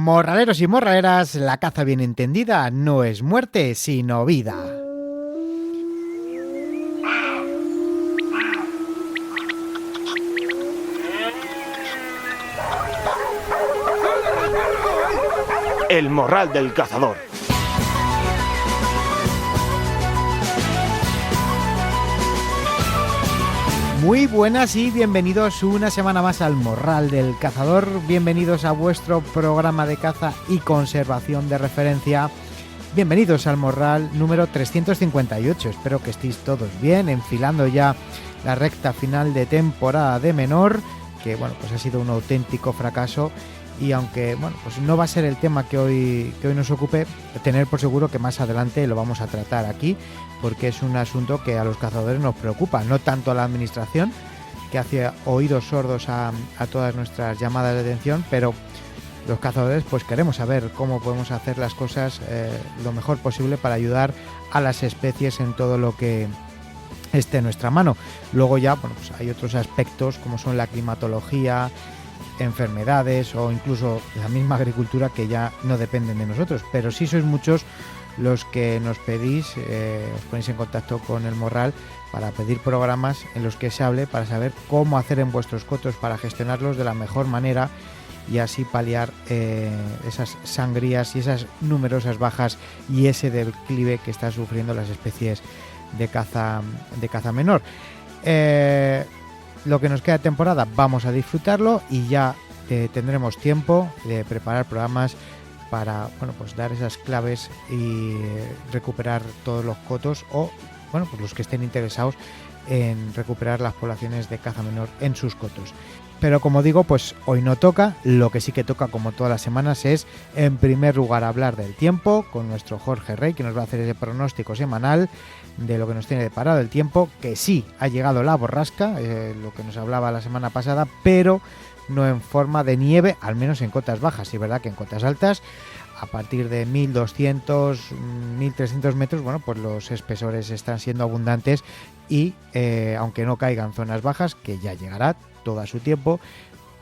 Morraleros y morraleras, la caza bien entendida no es muerte, sino vida. El morral del cazador. Muy buenas y bienvenidos una semana más al Morral del Cazador. Bienvenidos a vuestro programa de caza y conservación de referencia. Bienvenidos al Morral número 358. Espero que estéis todos bien, enfilando ya la recta final de temporada de menor, que bueno, pues ha sido un auténtico fracaso. Y aunque bueno, pues no va a ser el tema que hoy nos ocupe, tener por seguro que más adelante lo vamos a tratar aquí, porque es un asunto que a los cazadores nos preocupa, no tanto a la administración, que hace oídos sordos a todas nuestras llamadas de atención, pero los cazadores pues queremos saber cómo podemos hacer las cosas lo mejor posible para ayudar a las especies en todo lo que esté en nuestra mano. Luego ya bueno, pues hay otros aspectos como son la climatología, enfermedades o incluso la misma agricultura que ya no dependen de nosotros, pero sí sois muchos los que nos pedís, os ponéis en contacto con el Morral para pedir programas en los que se hable para saber cómo hacer en vuestros cotos para gestionarlos de la mejor manera y así paliar esas sangrías y esas numerosas bajas y ese declive que están sufriendo las especies de caza menor. Lo que nos queda de temporada vamos a disfrutarlo y ya tendremos tiempo de preparar programas para bueno, pues dar esas claves y recuperar todos los cotos o bueno, pues los que estén interesados en recuperar las poblaciones de caza menor en sus cotos. Pero como digo, pues hoy no toca. Lo que sí que toca, como todas las semanas, es en primer lugar hablar del tiempo con nuestro Jorge Rey, que nos va a hacer ese pronóstico semanal de lo que nos tiene deparado el tiempo, que sí ha llegado la borrasca, lo que nos hablaba la semana pasada, pero no en forma de nieve, al menos en cotas bajas. Sí, verdad que en cotas altas, a partir de 1200, 1300 metros, bueno, pues los espesores están siendo abundantes y aunque no caigan zonas bajas, que ya llegará todo a su tiempo,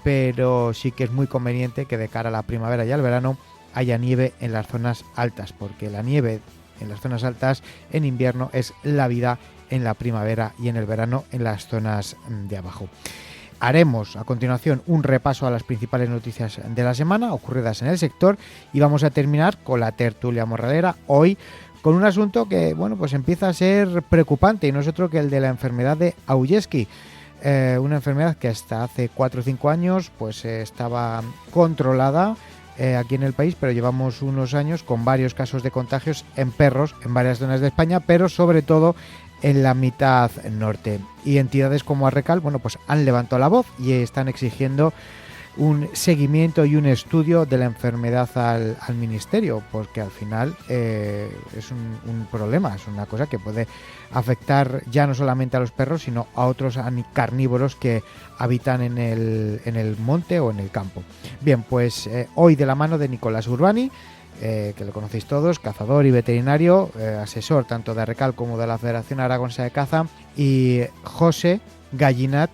pero sí que es muy conveniente que de cara a la primavera y al verano haya nieve en las zonas altas, porque la nieve en las zonas altas en invierno es la vida en la primavera y en el verano en las zonas de abajo. Haremos a continuación un repaso a las principales noticias de la semana ocurridas en el sector y vamos a terminar con la tertulia morralera hoy con un asunto que bueno, pues empieza a ser preocupante y no es otro que el de la enfermedad de Aujeszky. Una enfermedad que hasta hace 4 o 5 años pues estaba controlada aquí en el país, pero llevamos unos años con varios casos de contagios en perros en varias zonas de España, pero sobre todo en la mitad norte. Y entidades como Arrecal, bueno, pues han levantado la voz y están exigiendo un seguimiento y un estudio de la enfermedad al ministerio, porque al final es un problema, es una cosa que puede afectar ya no solamente a los perros, sino a otros carnívoros que habitan en el monte o en el campo. Bien, pues hoy de la mano de Nicolás Urbani, que lo conocéis todos, cazador y veterinario, asesor tanto de Arrecal como de la Federación Aragonesa de Caza, y José Gallinat,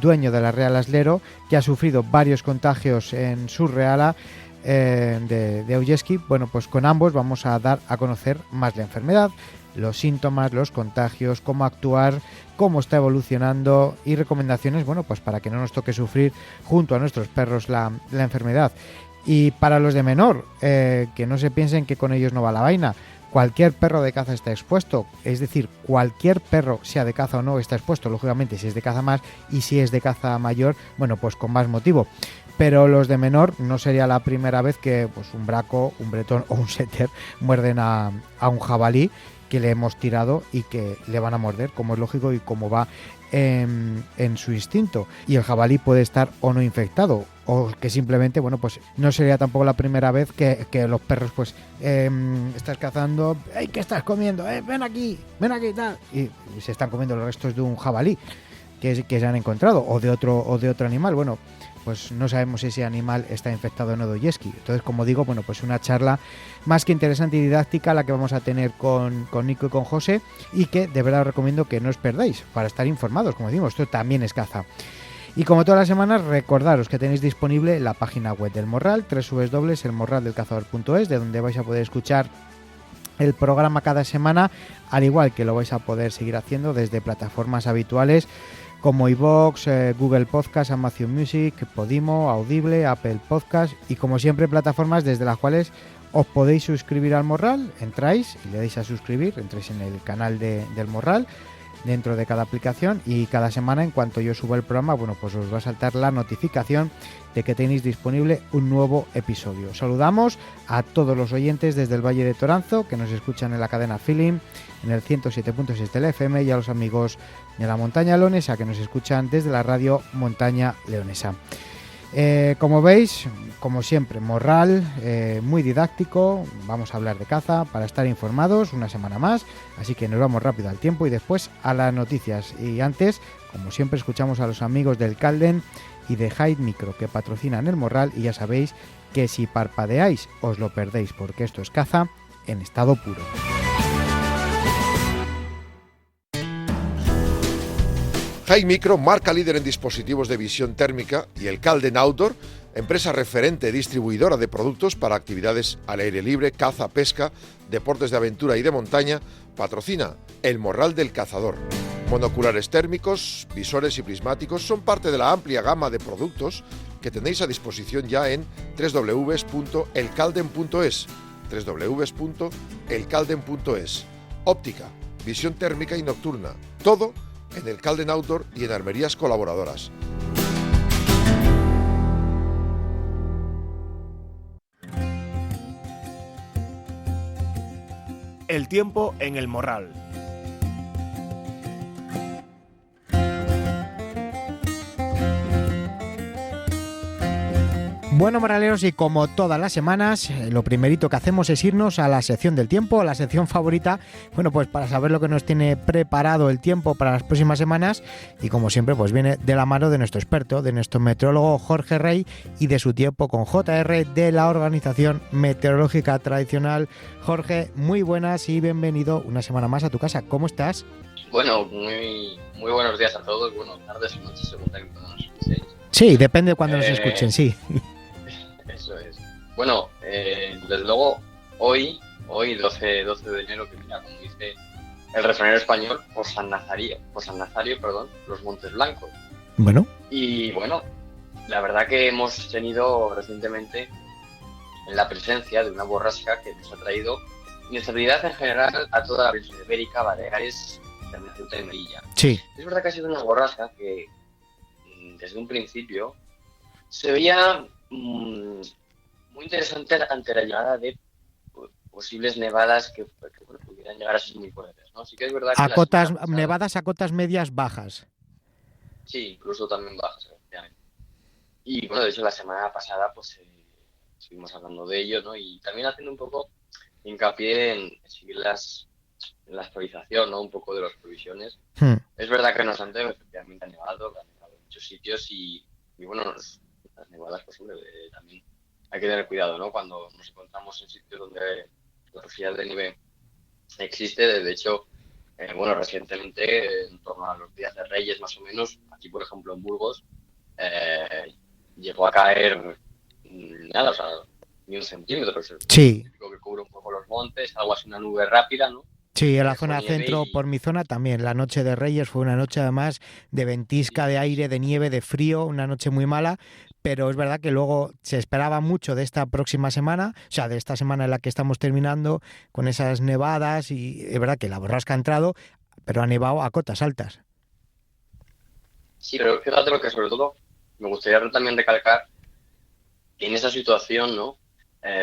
dueño de la Real Aslero, que ha sufrido varios contagios en su reala de Aujeszky. Bueno, pues con ambos vamos a dar a conocer más la enfermedad, los síntomas, los contagios, cómo actuar, cómo está evolucionando y recomendaciones, bueno, pues para que no nos toque sufrir junto a nuestros perros la enfermedad. Y para los de menor, que no se piensen que con ellos no va la vaina. Cualquier perro de caza está expuesto, es decir, cualquier perro, sea de caza o no, está expuesto, lógicamente si es de caza más y si es de caza mayor, bueno, pues con más motivo. Pero los de menor no sería la primera vez que pues un braco, un bretón o un setter muerden a un jabalí que le hemos tirado y que le van a morder, como es lógico y como va en su instinto. Y el jabalí puede estar o no infectado, o que simplemente, bueno, pues no sería tampoco la primera vez que los perros, pues, estás cazando, ¡ay, qué estás comiendo! Ven aquí, tal. Y se están comiendo los restos de un jabalí que se han encontrado, o de otro animal. Bueno, pues no sabemos si ese animal está infectado o no de Aujeszky. Entonces, como digo, bueno, pues una charla más que interesante y didáctica la que vamos a tener con Nico y con José, y que de verdad os recomiendo que no os perdáis para estar informados. Como digo, esto también es caza. Y como todas las semanas, recordaros que tenéis disponible la página web del Morral, www.elmorraldelcazador.es, de donde vais a poder escuchar el programa cada semana, al igual que lo vais a poder seguir haciendo desde plataformas habituales como iVoox, Google Podcast, Amazon Music, Podimo, Audible, Apple Podcast y como siempre plataformas desde las cuales os podéis suscribir al Morral. Entráis y le dais a suscribir, entráis en el canal del Morral dentro de cada aplicación y cada semana en cuanto yo suba el programa, bueno, pues os va a saltar la notificación de que tenéis disponible un nuevo episodio. Saludamos a todos los oyentes desde el Valle de Toranzo que nos escuchan en la cadena Feeling en el 107.6 de la FM y a los amigos de la Montaña Leonesa que nos escuchan desde la radio Montaña Leonesa. Como veis, como siempre, Morral, muy didáctico, vamos a hablar de caza para estar informados una semana más, así que nos vamos rápido al tiempo y después a las noticias. Y antes, como siempre, escuchamos a los amigos del Calden y de Hide Micro que patrocinan el Morral y ya sabéis que si parpadeáis os lo perdéis porque esto es caza en estado puro. Hide Micro, marca líder en dispositivos de visión térmica, y el Calden Outdoor, empresa referente distribuidora de productos para actividades al aire libre, caza, pesca, deportes de aventura y de montaña, patrocina el Morral del Cazador. Monoculares térmicos, visores y prismáticos son parte de la amplia gama de productos que tenéis a disposición ya en www.elcalden.es, www.elcalden.es. Óptica, visión térmica y nocturna, todo en el Calden Outdoor y en armerías colaboradoras. El tiempo en el Morral. Bueno, moraleros, y como todas las semanas, lo primerito que hacemos es irnos a la sección del tiempo, a la sección favorita, bueno, pues para saber lo que nos tiene preparado el tiempo para las próximas semanas, y como siempre, pues viene de la mano de nuestro experto, de nuestro meteorólogo Jorge Rey, y de su tiempo con JR de la Organización Meteorológica Tradicional. Jorge, muy buenas y bienvenido una semana más a tu casa. ¿Cómo estás? Bueno, muy buenos días a todos, buenas tardes o noches, según también cuando nos escuchéis. Sí, depende de cuando nos escuchen, sí. Eso es. Bueno, desde luego, hoy 12 de enero, que mira, como dice el refranero español, por San Nazario, los Montes Blancos. Bueno. Y bueno, la verdad que hemos tenido recientemente la presencia de una borrasca que nos ha traído inestabilidad en general a toda la península ibérica, Baleares, también Ceuta y Melilla. Sí. Es verdad que ha sido una borrasca que desde un principio se veía muy interesante ante la llegada de posibles nevadas que bueno, pudieran llegar a ser muy fuertes, ¿no? Sí que es verdad que nevadas a cotas medias bajas. Sí, incluso también bajas, efectivamente. Y bueno, de hecho la semana pasada pues estuvimos hablando de ello, ¿no? Y también haciendo un poco hincapié en seguir la actualización, ¿no? Un poco de las previsiones. Es verdad que nos han efectivamente nevado en muchos sitios y bueno, las nevadas pues también hay que tener cuidado, ¿no? Cuando nos encontramos en sitios donde la posibilidad de nieve existe. De hecho, bueno, recientemente, en torno a los días de Reyes más o menos, aquí por ejemplo en Burgos, llegó a caer nada, o sea, ni un centímetro. Sí. Que cubre un poco los montes, algo así, una nube rápida, ¿no? Sí, en la zona centro, por mi zona también. La noche de Reyes fue una noche además de ventisca, de aire, de nieve, de frío, una noche muy mala, pero es verdad que luego se esperaba mucho de esta próxima semana, o sea, de esta semana en la que estamos terminando, con esas nevadas, y es verdad que la borrasca ha entrado, pero ha nevado a cotas altas. Sí, pero fíjate lo que sobre todo me gustaría también recalcar, en esa situación, ¿no?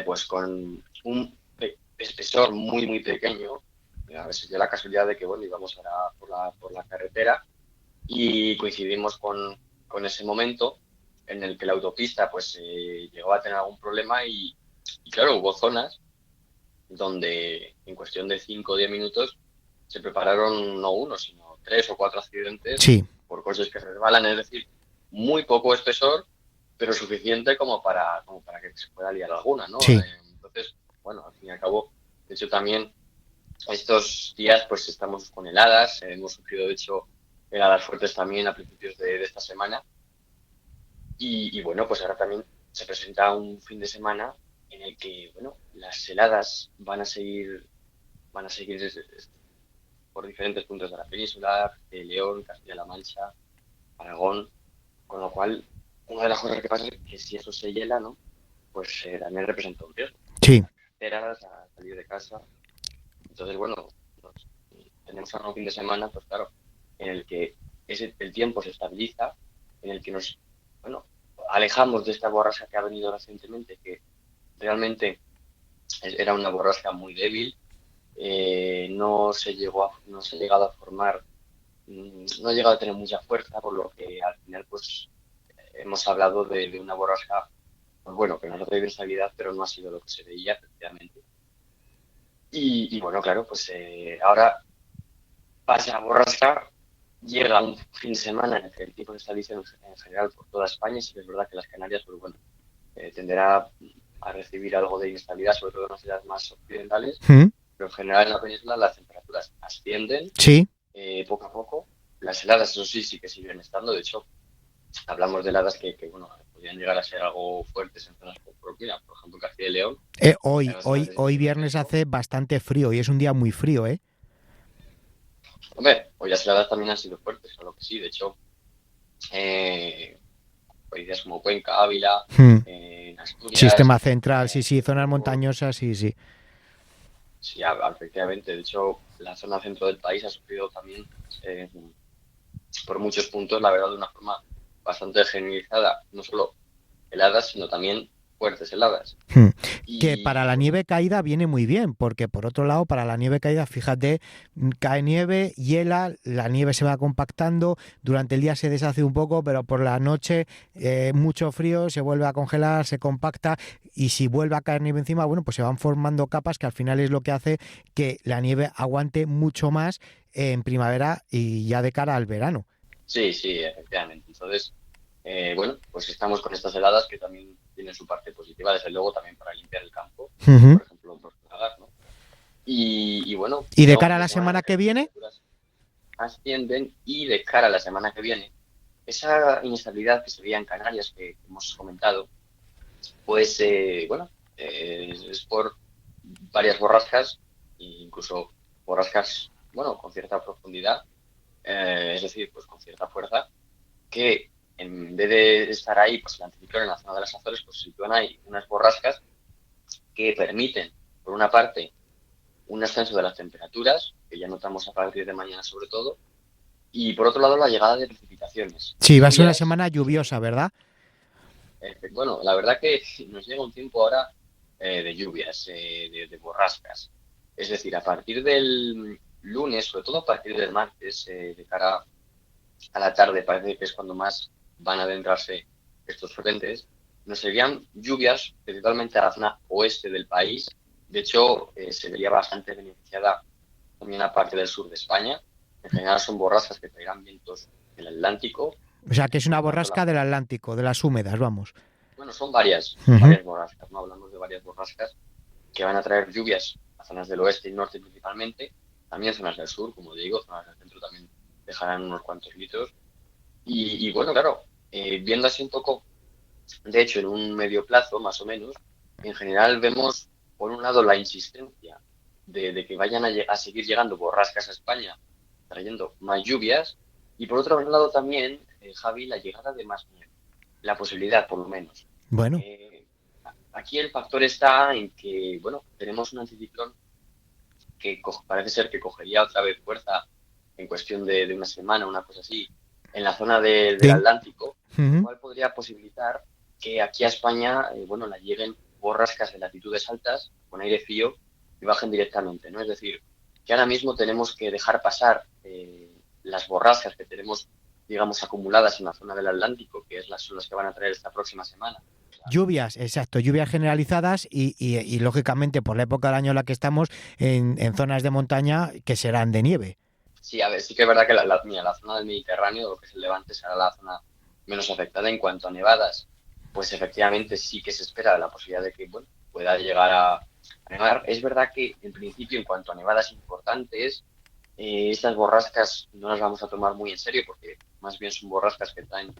Pues con un espesor muy pequeño. A veces dio la casualidad de que bueno, íbamos por la carretera y coincidimos con ese momento en el que la autopista pues llegó a tener algún problema y claro, hubo zonas donde en cuestión de 5 o 10 minutos se prepararon no uno, sino 3 o 4 accidentes. Sí. Por coches que resbalan, es decir, muy poco espesor, pero suficiente como para que se pueda liar alguna, ¿no? Sí. Entonces, bueno, al fin y al cabo, de hecho también estos días pues estamos con heladas, hemos sufrido de hecho heladas fuertes también a principios de esta semana Y bueno, pues ahora también se presenta un fin de semana en el que, bueno, las heladas van a seguir por diferentes puntos de la península, de León, Castilla-La Mancha, Aragón, con lo cual, una de las cosas que pasa es que si eso se hiela, ¿no? Pues también representa un riesgo. Sí, A carreteras, a salir de casa. Entonces, bueno, nos- tenemos ahora un fin de semana, pues claro, en el que el tiempo se estabiliza, en el que nos, bueno, alejamos de esta borrasca que ha venido recientemente, que realmente era una borrasca muy débil, no se ha llegado a formar, no ha llegado a tener mucha fuerza, por lo que al final pues hemos hablado de una borrasca, pues bueno, que nos ha traído estabilidad, pero no ha sido lo que se veía, efectivamente. Y bueno, claro, pues ahora pasa la borrasca, llega un fin de semana en el que el tiempo se estabiliza en general por toda España, sí que es verdad que las Canarias, pues bueno, tenderá a recibir algo de inestabilidad, sobre todo en las ciudades más occidentales, mm, pero en general en la península las temperaturas ascienden sí. poco a poco. Las heladas, eso sí, sí que siguen estando. De hecho, hablamos de heladas bueno, podrían llegar a ser algo fuertes en zonas propias, por ejemplo, Castilla y León. Hoy, Las heladas hoy, de ese hoy estilo, de viernes hecho, hace bastante frío y es un día muy frío, ¿eh? hombre, hoy las heladas también han sido fuertes, claro que sí. De hecho, eh, países como Cuenca, Ávila, Mm. Asturias, Sistema central, sí, sí, zonas incluso, montañosas, sí, sí. sí, efectivamente. De hecho, la zona centro del país ha sufrido también eh, por muchos puntos, la verdad, de una forma bastante generalizada, no solo heladas, sino también fuertes heladas. Hmm. Que para Y la bueno, nieve caída viene muy bien, porque por otro lado, para la nieve caída, fíjate, cae nieve, hiela, la nieve se va compactando, durante el día se deshace un poco, pero por la noche mucho frío, se vuelve a congelar, se compacta y si vuelve a caer nieve encima, bueno, pues se van formando capas que al final es lo que hace que la nieve aguante mucho más en primavera y ya de cara al verano. sí, sí, efectivamente. Entonces, bueno, pues estamos con estas heladas que también tienen su parte positiva, desde luego también para limpiar el campo, Ujú. por ejemplo, en Portugal, ¿no? Y bueno, Y de llega un cara a fin de la semana en el semana que que las viene, temperaturas ascienden y de cara a la semana que viene, esa inestabilidad que se veía en Canarias que hemos comentado, pues bueno, es por varias borrascas, e incluso borrascas, bueno, con cierta profundidad, es decir, pues con cierta fuerza, que en vez de estar ahí, pues el anticiclón en la zona de las Azores, pues se sitúan ahí unas borrascas que permiten, por una parte, un ascenso de las temperaturas, que ya notamos a partir de mañana sobre todo, y por otro lado la llegada de precipitaciones, sí, va a ser una lluvias. semana lluviosa, ¿verdad? Bueno, la verdad que nos llega un tiempo ahora de lluvias, de borrascas. Es decir, a partir del lunes, sobre todo a partir del martes, de cara a la tarde, parece que es cuando más van a adentrarse estos frentes, nos serían lluvias principalmente a la zona oeste del país. De hecho, se vería bastante beneficiada también la parte del sur de España. En general son borrascas que traerán vientos del Atlántico O sea, que es por una lo tanto, borrasca del Atlántico, de las húmedas, vamos. bueno, son Ujú. varias borrascas, ¿no? Hablamos de varias borrascas que van a traer lluvias a zonas del oeste y norte principalmente, también zonas del sur, como digo, zonas del centro también dejarán unos cuantos litros. Y bueno, claro, viendo así un poco, de hecho, en un medio plazo, más o menos, en general vemos, por un lado, la insistencia de que vayan a seguir llegando borrascas a España, trayendo más lluvias, y por otro lado también, Javi, la llegada de más nieve, la posibilidad, por lo menos. Bueno, Eh, Aquí el factor está en que, bueno, tenemos un anticiclón que parece ser que cogería otra vez fuerza en cuestión de una semana, una cosa así, en la zona del sí. Atlántico, lo Ujú. cual podría posibilitar que aquí a España, bueno, la lleguen borrascas de latitudes altas con aire frío y bajen directamente, ¿no? Es decir, que ahora mismo tenemos que dejar pasar las borrascas que tenemos, digamos, acumuladas en la zona del Atlántico, que son las que van a traer esta próxima semana. Lluvias, exacto, lluvias generalizadas y, lógicamente por la época del año en la que estamos en zonas de montaña que serán de nieve. Sí, a ver, sí que es verdad que mira, la zona del Mediterráneo, lo que es el Levante, será la zona menos afectada en cuanto a nevadas. Pues efectivamente sí que se espera la posibilidad de que bueno, pueda llegar a nevar. Es verdad que en principio en cuanto a nevadas importantes, estas borrascas no las vamos a tomar muy en serio porque más bien son borrascas que traen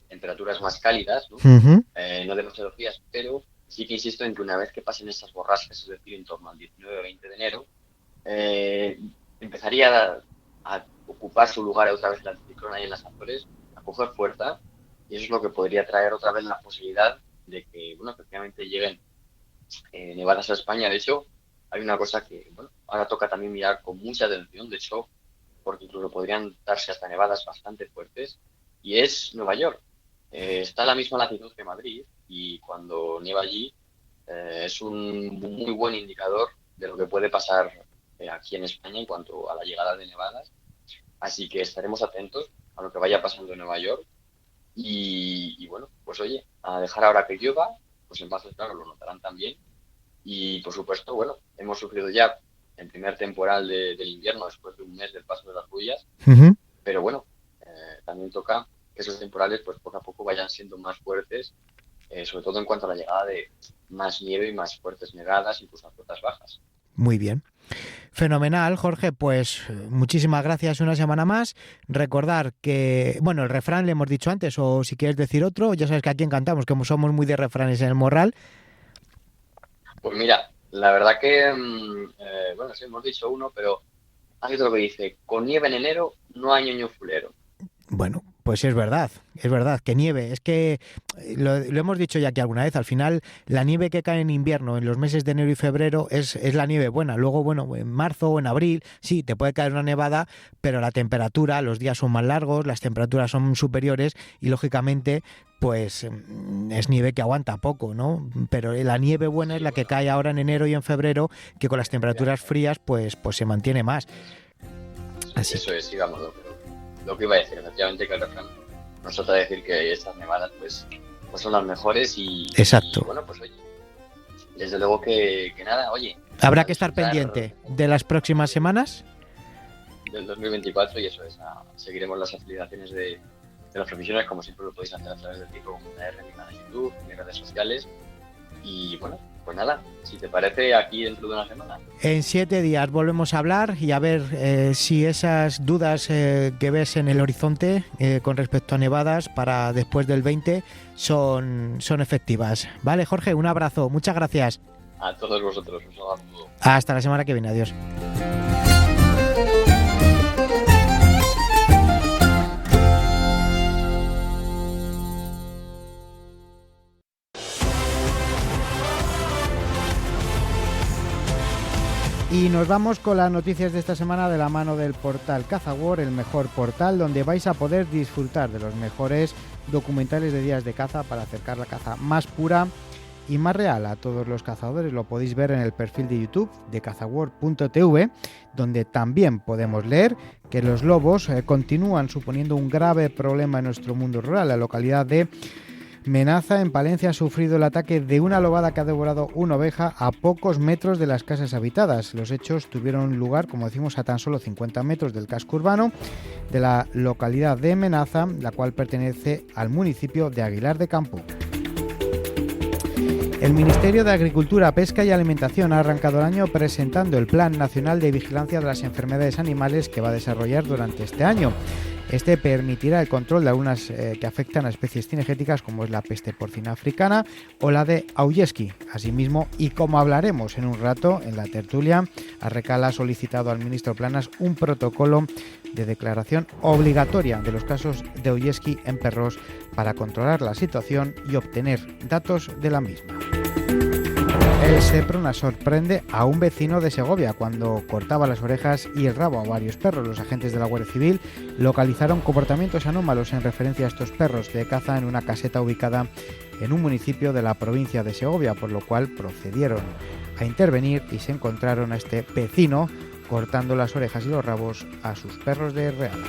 temperaturas más cálidas, ¿no? Ujú. No demasiado frías, pero sí que insisto en que una vez que pasen estas borrascas, es decir, en torno al 19 o 20 de enero, eh, empezaría a ocupar su lugar otra vez el anticiclón ahí en las Azores, a coger fuerza, y eso es lo que podría traer otra vez la posibilidad de que, bueno, efectivamente lleguen nevadas a España. De hecho, hay una cosa que, bueno, ahora toca también mirar con mucha atención, de hecho, porque incluso podrían darse hasta nevadas bastante fuertes, y es Nueva York. Está a la misma latitud que Madrid, y cuando nieva allí es un muy buen indicador de lo que puede pasar aquí en España en cuanto a la llegada de nevadas. Así que estaremos atentos a lo que vaya pasando en Nueva York. Y bueno, pues oye, a dejar ahora que llueva, pues en Bases, claro, lo notarán también. Y por supuesto, bueno, hemos sufrido ya el primer temporal del invierno después de un mes del paso de las lluvias, Ujú. pero bueno, también toca que esos temporales pues poco a poco vayan siendo más fuertes, sobre todo en cuanto a la llegada de más nieve y más fuertes nevadas, incluso a cotas bajas. Muy bien. Fenomenal, Jorge. Pues muchísimas gracias una semana más. Recordar que, bueno, el refrán le hemos dicho antes, o si quieres decir otro, ya sabes que aquí encantamos, que somos muy de refranes en el Morral. Pues mira, la verdad que, bueno, sí, hemos dicho uno, pero ha sido lo que dice, con nieve en enero no hay ñoño fulero. Bueno, pues es verdad, que nieve. Es que lo hemos dicho ya aquí alguna vez, al final la nieve que cae en invierno, en los meses de enero y febrero, es la nieve buena. Luego, bueno, en marzo o en abril, sí, te puede caer una nevada, pero la temperatura, los días son más largos, las temperaturas son superiores y, lógicamente, pues es nieve que aguanta poco, ¿no? Pero la nieve buena es la que cae ahora en enero y en febrero, que con las temperaturas frías, pues se mantiene más. Así. Eso es, sí, vamos, lo que iba a decir, efectivamente, que el refrán nos trata de decir que estas nevadas pues son las mejores y, Exacto. Y, bueno, pues oye, desde luego que nada, oye. Habrá que estar pendiente de las próximas semanas. Del 2024 y eso es, seguiremos las actualizaciones de las previsiones, como siempre lo podéis hacer a través del Tico.r, en mi canal de YouTube, en mis redes sociales. Y bueno, pues nada, si te parece, aquí dentro de una semana. En 7 días volvemos a hablar y a ver si esas dudas que ves en el horizonte con respecto a nevadas para después del 20 son efectivas. Vale, Jorge, un abrazo, muchas gracias. A todos vosotros, un saludo. Hasta la semana que viene, adiós. Y nos vamos con las noticias de esta semana de la mano del portal CazaWorld, el mejor portal donde vais a poder disfrutar de los mejores documentales de días de caza para acercar la caza más pura y más real a todos los cazadores. Lo podéis ver en el perfil de YouTube de cazaworld.tv, donde también podemos leer que los lobos continúan suponiendo un grave problema en nuestro mundo rural. La localidad de Menaza, en Palencia, ha sufrido el ataque de una lobada que ha devorado una oveja a pocos metros de las casas habitadas. Los hechos tuvieron lugar, como decimos, a tan solo 50 metros del casco urbano de la localidad de Menaza, la cual pertenece al municipio de Aguilar de Campo. El Ministerio de Agricultura, Pesca y Alimentación ha arrancado el año presentando el Plan Nacional de Vigilancia de las Enfermedades Animales que va a desarrollar durante este año. Este permitirá el control de algunas que afectan a especies cinegéticas como es la peste porcina africana o la de Auyesky. Asimismo, y como hablaremos en un rato en la tertulia, Arrecal ha solicitado al ministro Planas un protocolo de declaración obligatoria de los casos de Auyesky en perros para controlar la situación y obtener datos de la misma. El Seprona sorprende a un vecino de Segovia cuando cortaba las orejas y el rabo a varios perros. Los agentes de la Guardia Civil localizaron comportamientos anómalos en referencia a estos perros de caza en una caseta ubicada en un municipio de la provincia de Segovia, por lo cual procedieron a intervenir y se encontraron a este vecino cortando las orejas y los rabos a sus perros de reala.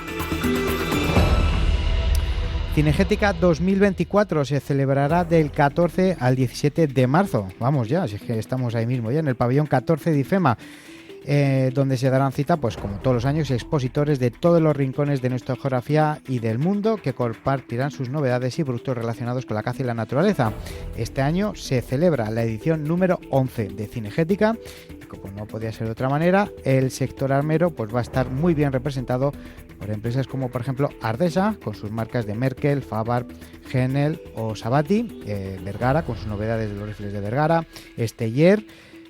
Cinegética 2024 se celebrará del 14 al 17 de marzo. Vamos ya, si es que estamos ahí mismo ya en el pabellón 14 de IFEMA, donde se darán cita, pues como todos los años, expositores de todos los rincones de nuestra geografía y del mundo que compartirán sus novedades y productos relacionados con la caza y la naturaleza. Este año se celebra la edición número 11 de Cinegética, lógico, pues no podía ser de otra manera. El sector armero pues va a estar muy bien representado por empresas como por ejemplo Ardesa, con sus marcas de Merkel, Fabar, Henel o Sabati, Vergara, con sus novedades de los rifles de Vergara, Steyer,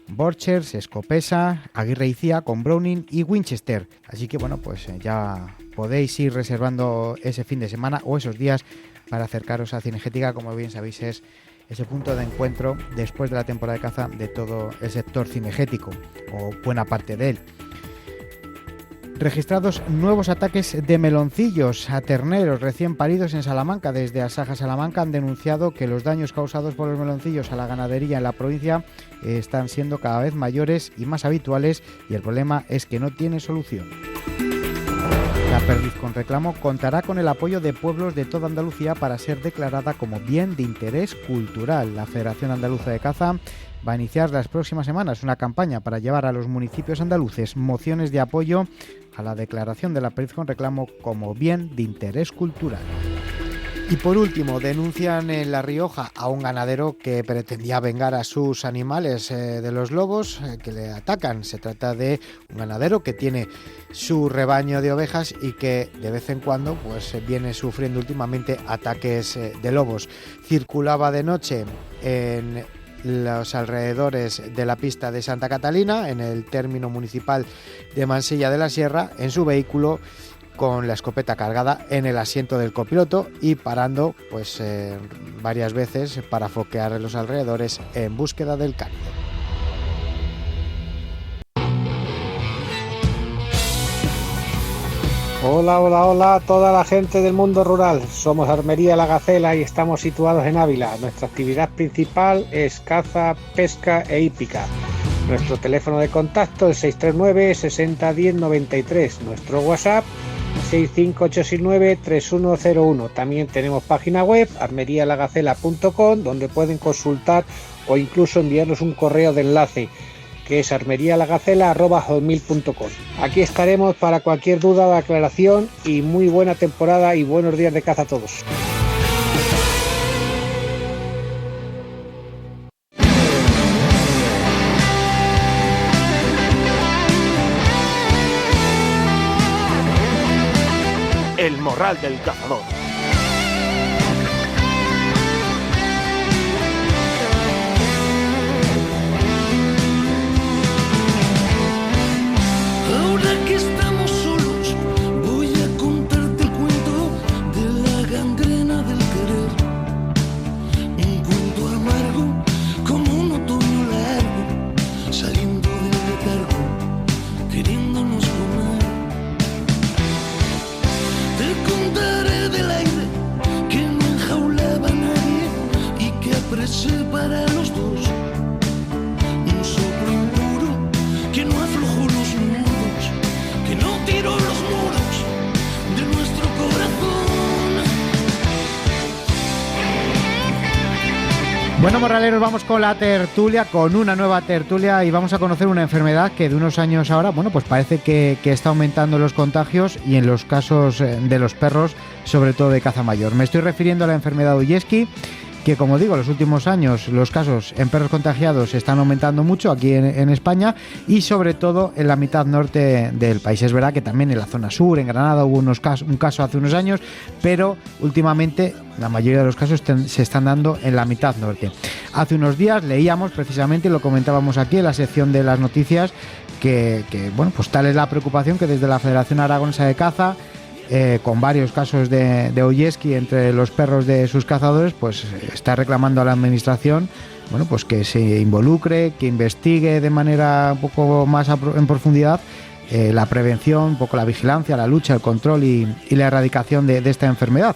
Borchers, Escopesa, Aguirre y Cía con Browning y Winchester. Así que bueno, pues ya podéis ir reservando ese fin de semana o esos días para acercaros a Cinegética, como bien sabéis es ese punto de encuentro después de la temporada de caza de todo el sector cinegético o buena parte de él. Registrados nuevos ataques de meloncillos a terneros recién paridos en Salamanca. Desde Asaja Salamanca han denunciado que los daños causados por los meloncillos a la ganadería en la provincia están siendo cada vez mayores y más habituales, y el problema es que no tiene solución. La perdiz con reclamo contará con el apoyo de pueblos de toda Andalucía para ser declarada como bien de interés cultural. La Federación Andaluza de Caza va a iniciar las próximas semanas una campaña para llevar a los municipios andaluces mociones de apoyo a la declaración de la perdiz con reclamo como bien de interés cultural. Y por último, denuncian en La Rioja a un ganadero que pretendía vengar a sus animales de los lobos que le atacan. Se trata de un ganadero que tiene su rebaño de ovejas y que de vez en cuando pues viene sufriendo últimamente ataques de lobos. Circulaba de noche en los alrededores de la pista de Santa Catalina, en el término municipal de Mansilla de la Sierra, en su vehículo con la escopeta cargada en el asiento del copiloto y parando pues varias veces para foquear en los alrededores en búsqueda del cánido. Hola, hola, hola a toda la gente del mundo rural. Somos Armería La Gacela y estamos situados en Ávila. Nuestra actividad principal es caza, pesca e hípica. Nuestro teléfono de contacto es 639 60 10 93. Nuestro WhatsApp 65869-3101. También tenemos página web armerialagacela.com, donde pueden consultar o incluso enviarnos un correo de enlace que es armerialagacela@hotmail.com. Aquí estaremos para cualquier duda o aclaración, y muy buena temporada y buenos días de caza a todos. El morral del cazador. Ahora que estamos solos, voy a contarte el cuento de la gangrena del querer. Un cuento amargo como un otoño largo, saliendo del letargo, queriéndonos comer. Te contaré del aire que no enjaulaba a nadie y que apresé para los dos. Un soplo impuro que no aflojó los nudos, que no tiró los muros de nuestro corazón. Bueno, morraleros, vamos con la tertulia, con una nueva tertulia, y vamos a conocer una enfermedad que de unos años ahora, bueno, pues parece que está aumentando los contagios y en los casos de los perros, sobre todo de caza mayor. Me estoy refiriendo a la enfermedad Oyeski, que como digo, en los últimos años los casos en perros contagiados están aumentando mucho aquí en España y sobre todo en la mitad norte del país. Es verdad que también en la zona sur, en Granada, hubo un caso hace unos años, pero últimamente la mayoría de los casos se están dando en la mitad norte. Hace unos días leíamos precisamente, y lo comentábamos aquí en la sección de las noticias, que bueno, pues tal es la preocupación que desde la Federación Aragonesa de Caza, con varios casos de Oyeski entre los perros de sus cazadores, pues está reclamando a la administración, bueno, pues que se involucre, que investigue de manera un poco más en profundidad la prevención, un poco la vigilancia, la lucha, el control y la erradicación de esta enfermedad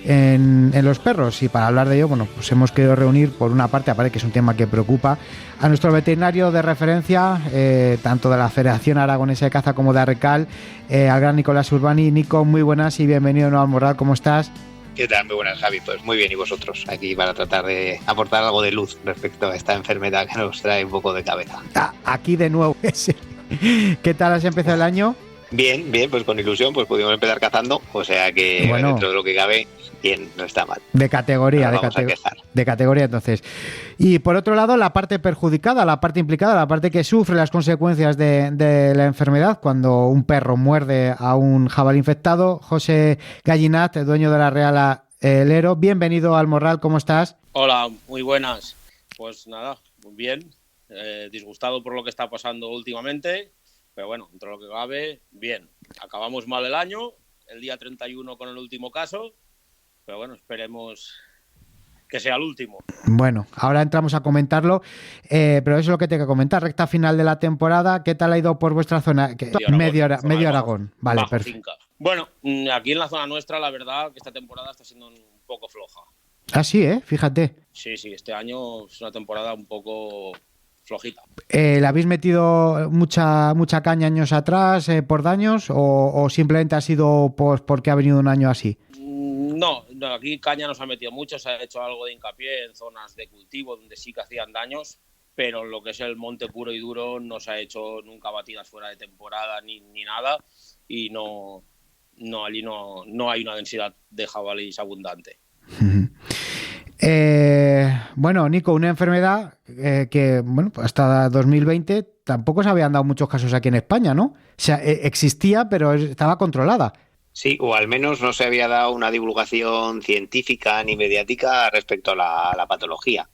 en los perros. Y para hablar de ello, bueno, pues hemos querido reunir, por una parte, aparte que es un tema que preocupa, a nuestro veterinario de referencia, tanto de la Federación Aragonesa de Caza como de Arrecal, al gran Nicolás Urbani. Nico, muy buenas y bienvenido nuevo al Morral, ¿cómo estás? ¿Qué tal? Muy buenas, Javi. Pues muy bien, ¿y vosotros? Aquí para tratar de aportar algo de luz respecto a esta enfermedad que nos trae un poco de cabeza. Aquí de nuevo. ¿Qué tal has empezado el año? Bien, pues con ilusión, pues pudimos empezar cazando, o sea que Bueno, dentro de lo que cabe, bien, no está mal. de categoría, No nos vamos a quejar. de categoría entonces. Y por otro lado, la parte perjudicada, la parte implicada, la parte que sufre las consecuencias de la enfermedad cuando un perro muerde a un jabalí infectado. José Gallinat, el dueño de la Real El Ero, bienvenido al Morral, ¿cómo estás? Hola, muy buenas. Pues nada, muy bien. Disgustado por lo que está pasando últimamente, pero bueno, dentro de lo que cabe, bien. Acabamos mal el año, el día 31 con el último caso, pero bueno, esperemos que sea el último. Bueno, ahora entramos a comentarlo, pero eso es lo que tengo que comentar. Recta final de la temporada, ¿qué tal ha ido por vuestra zona? Medio Aragón. Vale, perfecto. Bueno, aquí en la zona nuestra, la verdad que esta temporada está siendo un poco floja. Ah, sí, fíjate. Sí, este año es una temporada un poco flojita. ¿Le habéis metido mucha caña años atrás por daños o simplemente ha sido porque ha venido un año así? No, aquí caña nos ha metido mucho, se ha hecho algo de hincapié en zonas de cultivo donde sí que hacían daños, pero lo que es el monte puro y duro no se ha hecho nunca batidas fuera de temporada ni nada, y allí no hay una densidad de jabalíes abundante. Bueno, Nico, una enfermedad que, bueno, hasta 2020 tampoco se habían dado muchos casos aquí en España, ¿no? O sea, existía, pero estaba controlada. Sí, o al menos no se había dado una divulgación científica ni mediática respecto a la patología.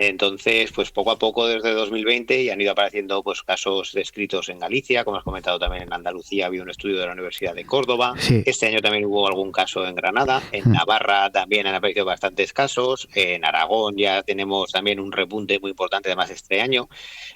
Entonces, pues poco a poco desde 2020 ya han ido apareciendo pues casos descritos en Galicia, como has comentado también en Andalucía había un estudio de la Universidad de Córdoba, sí. Este año también hubo algún caso en Granada, en Navarra también han aparecido bastantes casos, en Aragón ya tenemos también un repunte muy importante además este año.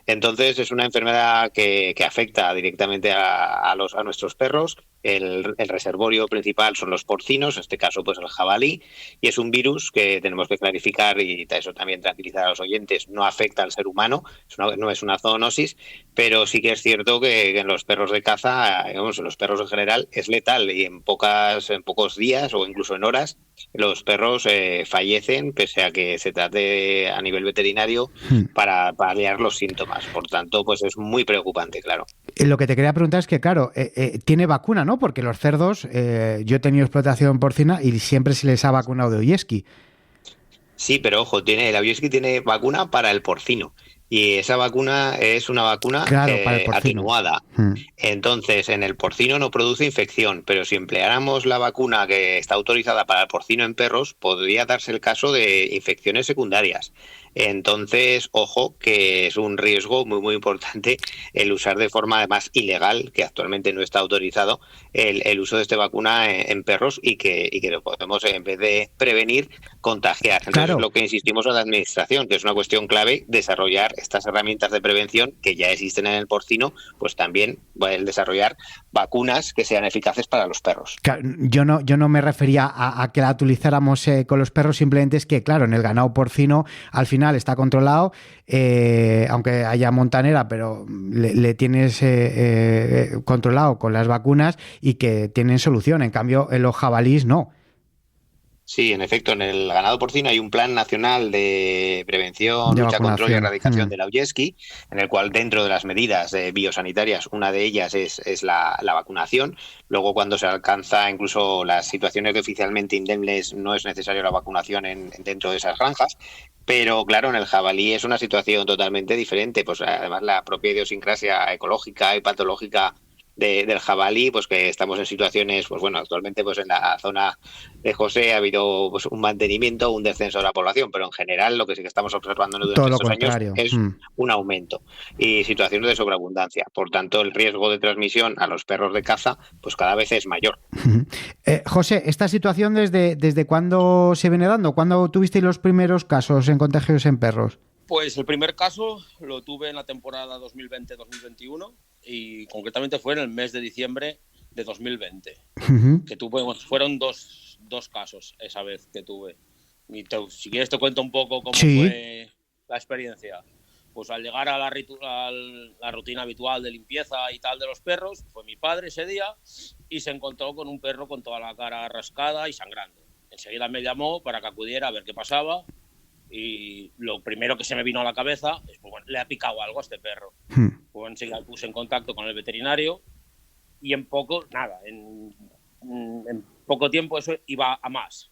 Entonces es una enfermedad que afecta directamente a nuestros perros. El reservorio principal son los porcinos, en este caso pues el jabalí, y es un virus que tenemos que clarificar y eso también tranquilizar a los oyentes, no afecta al ser humano, no es una zoonosis, pero sí que es cierto que en los perros de caza, digamos, en los perros en general, es letal y en pocos días o incluso en horas los perros fallecen pese a que se trate a nivel veterinario para paliar los síntomas. Por tanto, pues es muy preocupante, claro. Lo que te quería preguntar es que, claro, tiene vacuna, ¿no? Porque los cerdos, yo he tenido explotación porcina y siempre se les ha vacunado de Oyeski. Sí, pero ojo, la Oyeski tiene vacuna para el porcino. Y esa vacuna es una vacuna atenuada. Entonces, en el porcino no produce infección, pero si empleáramos la vacuna que está autorizada para el porcino en perros, podría darse el caso de infecciones secundarias. Entonces, ojo, que es un riesgo muy, muy importante el usar de forma además ilegal, que actualmente no está autorizado, el uso de esta vacuna en perros y que lo podemos, en vez de prevenir, contagiar. Entonces, claro. Lo que insistimos a la administración, que es una cuestión clave, desarrollar estas herramientas de prevención que ya existen en el porcino, pues también el desarrollar vacunas que sean eficaces para los perros. Yo no me refería a que la utilizáramos con los perros, simplemente es que, claro, en el ganado porcino al final está controlado, aunque haya montanera, pero le tienes controlado con las vacunas y que tienen solución. En cambio, en los jabalíes no. Sí, en efecto, en el ganado porcino hay un plan nacional de prevención, lucha, control y erradicación de la Oyeski, en el cual dentro de las medidas biosanitarias, una de ellas es la vacunación. Luego, cuando se alcanza incluso las situaciones de oficialmente indemnes, no es necesario la vacunación dentro de esas granjas. Pero claro, en el jabalí es una situación totalmente diferente. Pues además la propia idiosincrasia ecológica y patológica del jabalí, pues que estamos en situaciones, pues bueno, actualmente pues en la zona de José ha habido pues un mantenimiento, un descenso de la población, pero en general lo que sí que estamos observando durante estos años es un aumento y situaciones de sobreabundancia. Por tanto, el riesgo de transmisión a los perros de caza pues cada vez es mayor. José, ¿esta situación desde cuándo se viene dando? ¿Cuándo tuvisteis los primeros casos en contagios en perros? Pues el primer caso lo tuve en la temporada 2020-2021 y concretamente fue en el mes de diciembre de 2020, que tuve, fueron dos casos esa vez que tuve. Y si quieres te cuento un poco cómo fue la experiencia. Pues al llegar a la rutina habitual de limpieza y tal de los perros, fue mi padre ese día y se encontró con un perro con toda la cara rascada y sangrando. Enseguida me llamó para que acudiera a ver qué pasaba. Y lo primero que se me vino a la cabeza es, pues bueno, le ha picado algo a este perro. Pues enseguida me puse en contacto con el veterinario y en poco tiempo eso iba a más,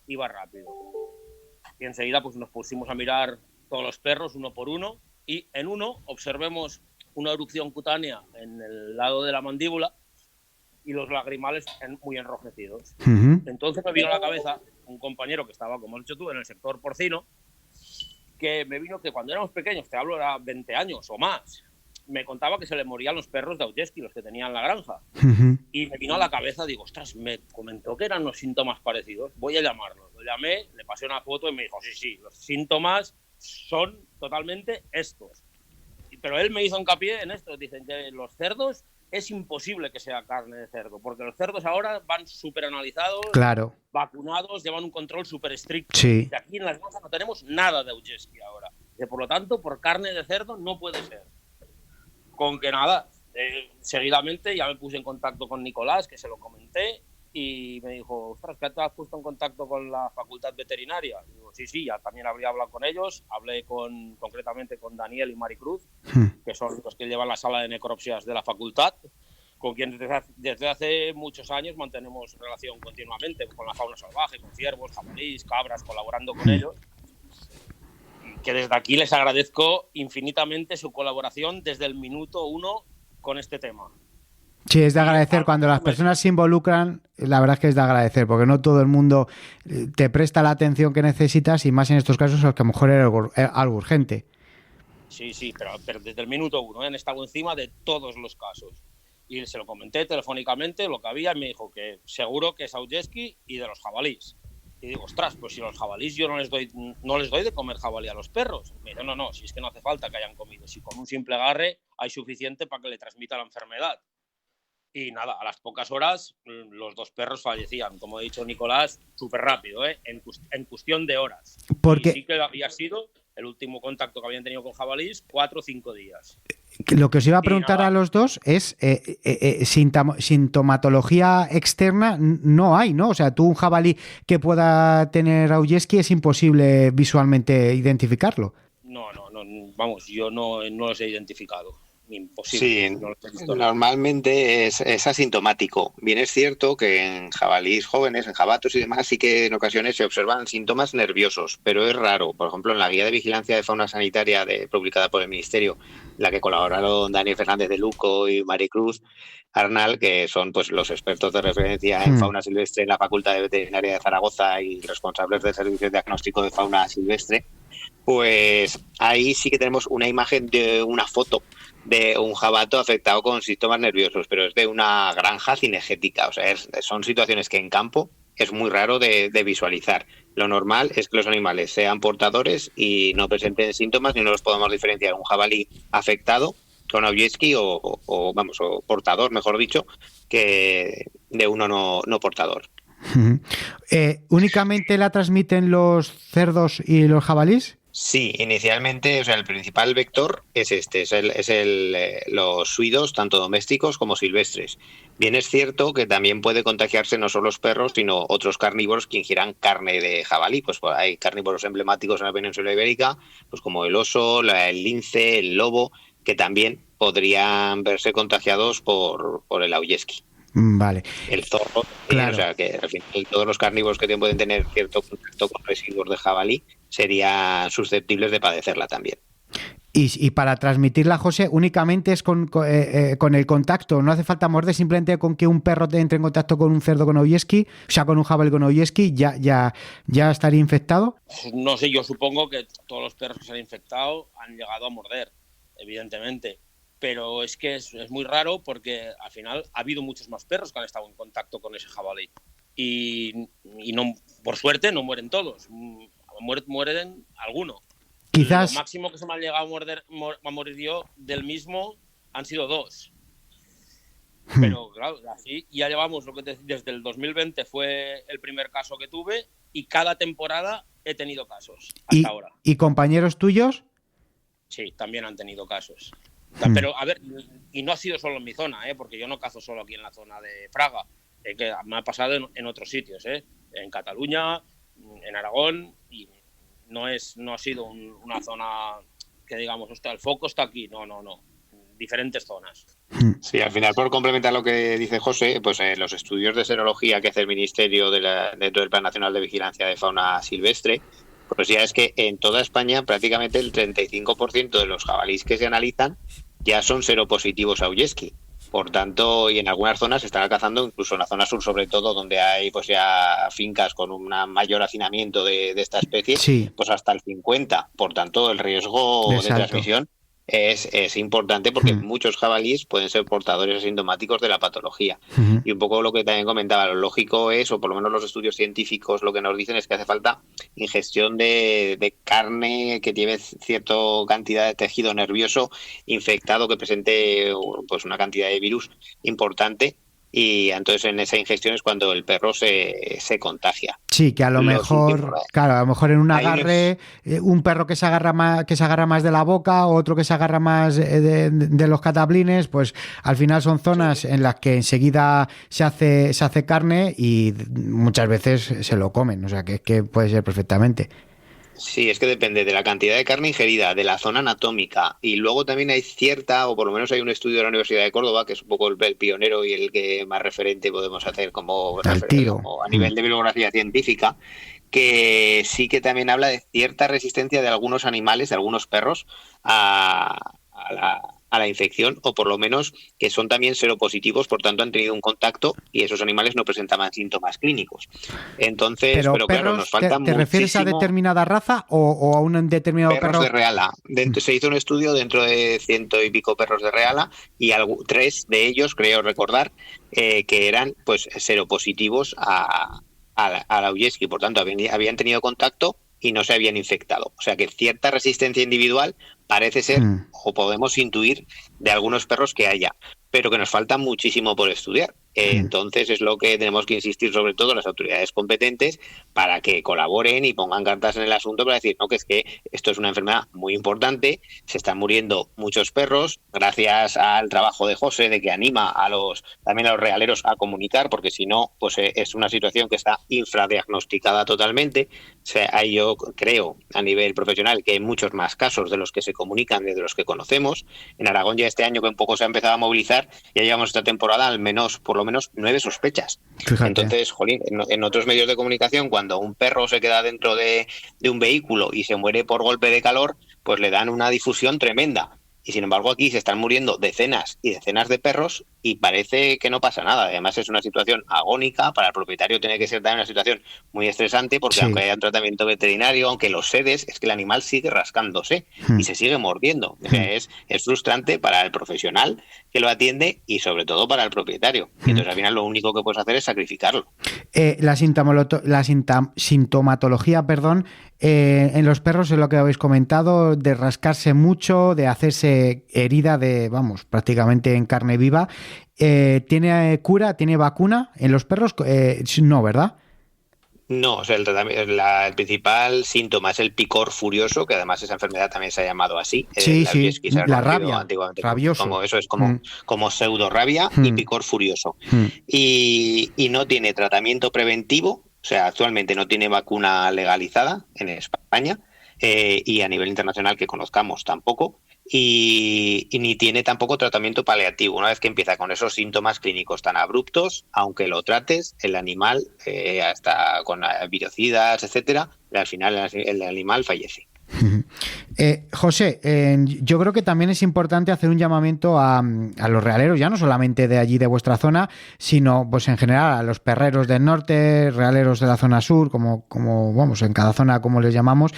iba rápido. Y enseguida pues nos pusimos a mirar todos los perros uno por uno, y en uno observemos una erupción cutánea en el lado de la mandíbula y los lagrimales muy enrojecidos. Entonces me vino a la cabeza un compañero que estaba, como has dicho tú, en el sector porcino, que me vino que cuando éramos pequeños, te hablo de 20 años o más, me contaba que se le morían los perros de Augeski, los que tenían la granja. Y me vino a la cabeza, digo, ostras, me comentó que eran los síntomas parecidos, voy a llamarlo. Lo llamé, le pasé una foto y me dijo, sí, los síntomas son totalmente estos. Pero él me hizo hincapié en esto, dicen que los cerdos es imposible que sea carne de cerdo, porque los cerdos ahora van súper analizados, claro, vacunados, llevan un control súper estricto. Sí. Y aquí en las granjas no tenemos nada de Augeski ahora. Y por lo tanto, por carne de cerdo no puede ser. Con que nada, seguidamente ya me puse en contacto con Nicolás, que se lo comenté, y me dijo, ostras, ¿qué te has puesto en contacto con la facultad veterinaria? Y digo, sí, ya también habría hablado con ellos. Hablé concretamente con Daniel y Maricruz, que son los que llevan la sala de necropsias de la facultad, con quienes desde hace muchos años mantenemos relación continuamente con la fauna salvaje, con ciervos, jabalíes, cabras, colaborando con ellos. Que desde aquí les agradezco infinitamente su colaboración desde el minuto 1 con este tema. Sí, es de agradecer cuando las personas se involucran, la verdad es que es de agradecer, porque no todo el mundo te presta la atención que necesitas, y más en estos casos que a lo mejor era algo urgente. Sí, pero desde el minuto 1 han estado encima de todos los casos. Y se lo comenté telefónicamente lo que había, y me dijo que seguro que es Augeski y de los jabalíes. Y digo, ostras, pues si los jabalíes yo no les doy de comer jabalí a los perros. Me dice, no, si es que no hace falta que hayan comido. Si con un simple agarre hay suficiente para que le transmita la enfermedad. Y nada, a las pocas horas los dos perros fallecían, como ha dicho Nicolás, súper rápido, en cuestión de horas. Porque y sí que había sido el último contacto que habían tenido con jabalíes 4 o 5 días. Lo que os iba a preguntar a los dos es, sintomatología externa no hay, ¿no? O sea, tú un jabalí que pueda tener Augeski es imposible visualmente identificarlo. No, vamos, yo no los he identificado. Imposible. Sí, normalmente es asintomático. Bien es cierto que en jabalíes jóvenes, en jabatos y demás, sí que en ocasiones se observan síntomas nerviosos, pero es raro. Por ejemplo, en la guía de vigilancia de fauna sanitaria publicada por el Ministerio, la que colaboraron Daniel Fernández de Luco y Maricruz Arnal, que son pues los expertos de referencia en fauna silvestre en la Facultad de Veterinaria de Zaragoza y responsables del Servicio de Diagnóstico de Fauna Silvestre, pues ahí sí que tenemos una imagen de una foto de un jabato afectado con síntomas nerviosos, pero es de una granja cinegética, o sea, son situaciones que en campo es muy raro de visualizar. Lo normal es que los animales sean portadores y no presenten síntomas, y no los podamos diferenciar un jabalí afectado con Augeski o portador, mejor dicho, que de uno no portador. ¿Únicamente la transmiten los cerdos y los jabalíes? Sí, inicialmente, o sea, el principal vector es los suidos, tanto domésticos como silvestres. Bien es cierto que también puede contagiarse no solo los perros, sino otros carnívoros que ingieran carne de jabalí. Pues hay carnívoros emblemáticos en la península ibérica, pues como el oso, el lince, el lobo, que también podrían verse contagiados por el Augeski. Vale. El zorro, claro. O sea, que al final todos los carnívoros que pueden tener cierto contacto con residuos de jabalí serían susceptibles de padecerla también. Y para transmitirla, José, únicamente es con el contacto, no hace falta morder, simplemente con que un perro entre en contacto con un cerdo con Augeski, o sea, con un jabalí con Augeski, ya estaría infectado. No sé, yo supongo que todos los perros que se han infectado han llegado a morder, evidentemente. Pero es que es muy raro, porque al final ha habido muchos más perros que han estado en contacto con ese jabalí. Y no, por suerte no mueren todos, mueren algunos. Quizás. Lo máximo que se me ha llegado a morir yo del mismo han sido 2. Pero claro, así ya llevamos, desde el 2020 fue el primer caso que tuve, y cada temporada he tenido casos hasta ahora. ¿Y compañeros tuyos? Sí, también han tenido casos. Pero, a ver, y no ha sido solo en mi zona, porque yo no cazo solo aquí en la zona de Fraga, que me ha pasado en otros sitios, en Cataluña, en Aragón, y no ha sido una zona que digamos, hostia, el foco está aquí, no. diferentes zonas. Sí, al final, por complementar lo que dice José, pues los estudios de serología que hace el Ministerio dentro del Plan Nacional de Vigilancia de Fauna Silvestre, pues ya es que en toda España prácticamente el 35% de los jabalíes que se analizan ya son seropositivos a Ulleschi. Por tanto, y en algunas zonas se están cazando, incluso en la zona sur sobre todo, donde hay pues ya fincas con un mayor hacinamiento de esta especie, sí, pues hasta el 50%. Por tanto, el riesgo de transmisión es importante porque muchos jabalíes pueden ser portadores asintomáticos de la patología. Y un poco lo que también comentaba, lo lógico es, o por lo menos los estudios científicos lo que nos dicen es que hace falta ingestión de carne que lleve cierta cantidad de tejido nervioso infectado que presente pues una cantidad de virus importante. Y entonces en esa ingestión es cuando el perro se contagia. Sí, que a lo mejor, claro, a lo mejor en un agarre, un perro que se agarra más de la boca, otro que se agarra más de los cataplines, pues al final son zonas en las que enseguida se hace carne y muchas veces se lo comen, o sea que puede ser perfectamente. Sí, es que depende de la cantidad de carne ingerida, de la zona anatómica, y luego también hay cierta, o por lo menos hay un estudio de la Universidad de Córdoba, que es un poco el pionero y el que más referente podemos hacer como a nivel de bibliografía científica, que sí que también habla de cierta resistencia de algunos animales, de algunos perros, a la infección, o por lo menos que son también seropositivos, por tanto han tenido un contacto y esos animales no presentaban síntomas clínicos. Entonces, pero perros, claro, nos falta ¿te refieres a determinada raza o a un determinado perros de Reala? Se hizo un estudio dentro de 100 y pico perros de Reala y 3 de ellos, creo recordar, que eran pues seropositivos a la Ulleschi, por tanto habían tenido contacto y no se habían infectado. O sea que cierta resistencia individual parece ser, o podemos intuir, de algunos perros que haya, pero que nos falta muchísimo por estudiar. Entonces es lo que tenemos que insistir sobre todo las autoridades competentes para que colaboren y pongan cartas en el asunto para decir, no, que es que esto es una enfermedad muy importante, se están muriendo muchos perros, gracias al trabajo de José, de que anima también a los realeros a comunicar, porque si no, pues es una situación que está infradiagnosticada totalmente. O sea, ahí yo creo, a nivel profesional, que hay muchos más casos de los que se comunican, de los que conocemos. En Aragón ya este año que un poco se ha empezado a movilizar, ya llevamos esta temporada por lo menos 9 sospechas. Fíjate. Entonces, jolín, en otros medios de comunicación, cuando un perro se queda dentro de un vehículo y se muere por golpe de calor, pues le dan una difusión tremenda. Y sin embargo aquí se están muriendo decenas y decenas de perros y parece que no pasa nada. Además es una situación agónica, para el propietario tiene que ser también una situación muy estresante porque aunque haya un tratamiento veterinario, aunque lo sedes, es que el animal sigue rascándose y se sigue mordiendo. O sea, es frustrante para el profesional que lo atiende y sobre todo para el propietario. Y entonces al final lo único que puedes hacer es sacrificarlo. La sintomatología, en los perros es lo que habéis comentado, de rascarse mucho, de hacerse herida prácticamente en carne viva. ¿Tiene cura, tiene vacuna en los perros? No, ¿verdad? No, o sea, el principal síntoma es el picor furioso, que además esa enfermedad también se ha llamado así. La rabia, rabioso. Como pseudorrabia y picor furioso. Y no tiene tratamiento preventivo, o sea, actualmente no tiene vacuna legalizada en España y a nivel internacional que conozcamos tampoco. Y ni tiene tampoco tratamiento paliativo. Una vez que empieza con esos síntomas clínicos tan abruptos, aunque lo trates, el animal, hasta con virocidas, etcétera, al final el animal fallece. José, yo creo que también es importante hacer un llamamiento a los realeros, ya no solamente de allí de vuestra zona, sino pues en general a los perreros del norte, realeros de la zona sur, como vamos, en cada zona como les llamamos,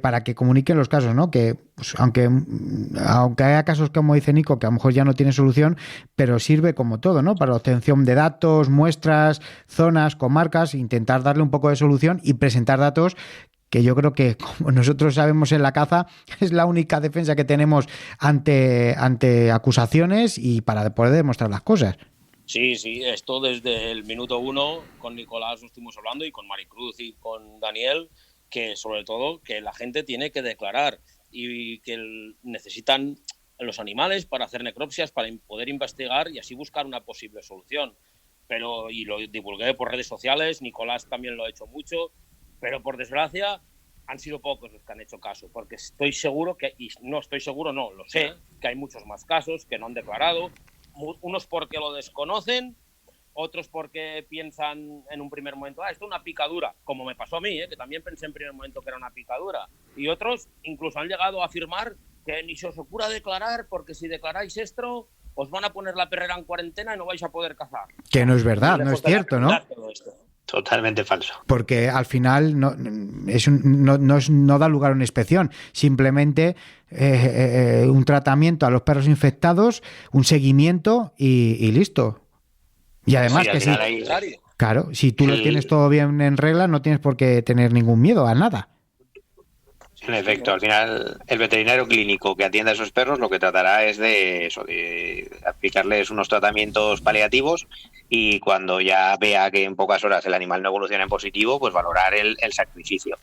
para que comuniquen los casos, ¿no? Que pues, aunque haya casos como dice Nico, que a lo mejor ya no tiene solución, pero sirve como todo, ¿no? Para la obtención de datos, muestras, zonas, comarcas, intentar darle un poco de solución y presentar datos que yo creo que, como nosotros sabemos en la caza, es la única defensa que tenemos ante acusaciones y para poder demostrar las cosas. Sí, esto desde el minuto 1 con Nicolás lo estuvimos hablando y con Maricruz y con Daniel, que sobre todo que la gente tiene que declarar y que necesitan los animales para hacer necropsias, para poder investigar y así buscar una posible solución. Y lo divulgué por redes sociales, Nicolás también lo ha hecho mucho, pero por desgracia han sido pocos los que han hecho caso, porque estoy seguro que, y no estoy seguro, no, lo sé, que hay muchos más casos que no han declarado, unos porque lo desconocen, otros porque piensan en un primer momento, esto es una picadura, como me pasó a mí, que también pensé en primer momento que era una picadura, y otros incluso han llegado a afirmar que ni se os ocurra declarar, porque si declaráis esto, os van a poner la perrera en cuarentena y no vais a poder cazar. Que no es verdad, no es cierto, ¿no? Totalmente falso. Porque al final no da lugar a una inspección, simplemente un tratamiento a los perros infectados, un seguimiento y listo. Y además sí, que sí, hay... claro, si tú lo tienes todo bien en regla, no tienes por qué tener ningún miedo a nada. En efecto, al final el veterinario clínico que atienda a esos perros lo que tratará es de aplicarles unos tratamientos paliativos y cuando ya vea que en pocas horas el animal no evoluciona en positivo, pues valorar el sacrificio.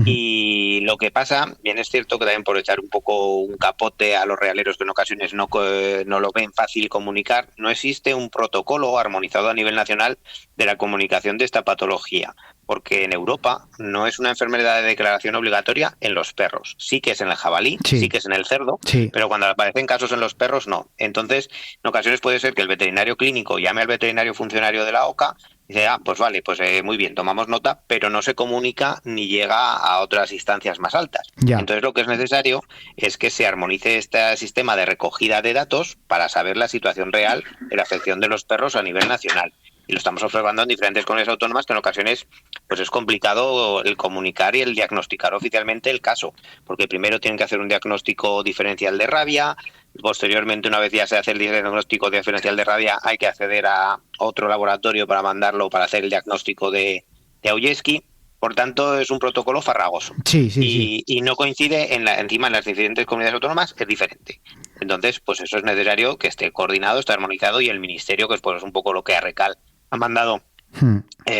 Y lo que pasa, bien es cierto que también por echar un poco un capote a los realeros que en ocasiones no lo ven fácil comunicar, no existe un protocolo armonizado a nivel nacional de la comunicación de esta patología, porque en Europa no es una enfermedad de declaración obligatoria en los perros. Sí que es en el jabalí, sí que es en el cerdo, pero cuando aparecen casos en los perros no. Entonces, en ocasiones puede ser que el veterinario clínico llame al veterinario funcionario de la OCA y dice, pues vale, pues muy bien, tomamos nota, pero no se comunica ni llega a otras instancias más altas. Ya. Entonces lo que es necesario es que se armonice este sistema de recogida de datos para saber la situación real de la afección de los perros a nivel nacional. Y lo estamos observando en diferentes comunidades autónomas que en ocasiones pues es complicado el comunicar y el diagnosticar oficialmente el caso, porque primero tienen que hacer un diagnóstico diferencial de rabia, posteriormente una vez ya se hace el diagnóstico diferencial de rabia hay que acceder a otro laboratorio para mandarlo para hacer el diagnóstico de Augeski. Por tanto, es un protocolo farragoso. Y no coincide encima en las diferentes comunidades autónomas, es diferente. Entonces, pues eso es necesario que esté coordinado, esté armonizado y el ministerio, que es pues un poco lo que Arrecal ha mandado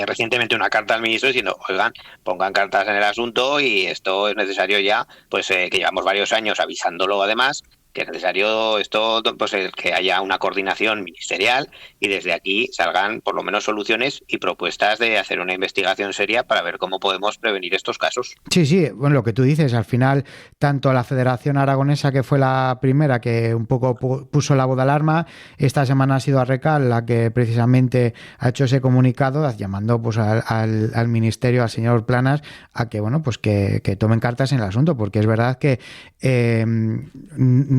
recientemente una carta al ministro diciendo, oigan, pongan cartas en el asunto y esto es necesario ya, pues que llevamos varios años avisándolo además, que es necesario esto, pues que haya una coordinación ministerial y desde aquí salgan por lo menos soluciones y propuestas de hacer una investigación seria para ver cómo podemos prevenir estos casos. Sí, bueno, lo que tú dices, al final, tanto la Federación Aragonesa, que fue la primera que un poco puso la voz de alarma, esta semana ha sido Arrecal la que precisamente ha hecho ese comunicado llamando pues al Ministerio, al señor Planas, a que, bueno, pues que tomen cartas en el asunto, porque es verdad que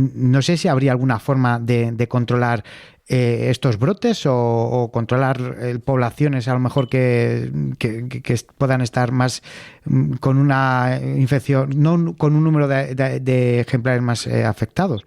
no sé si habría alguna forma de controlar estos brotes o controlar poblaciones a lo mejor que puedan estar más con una infección, no con un número de ejemplares más afectados.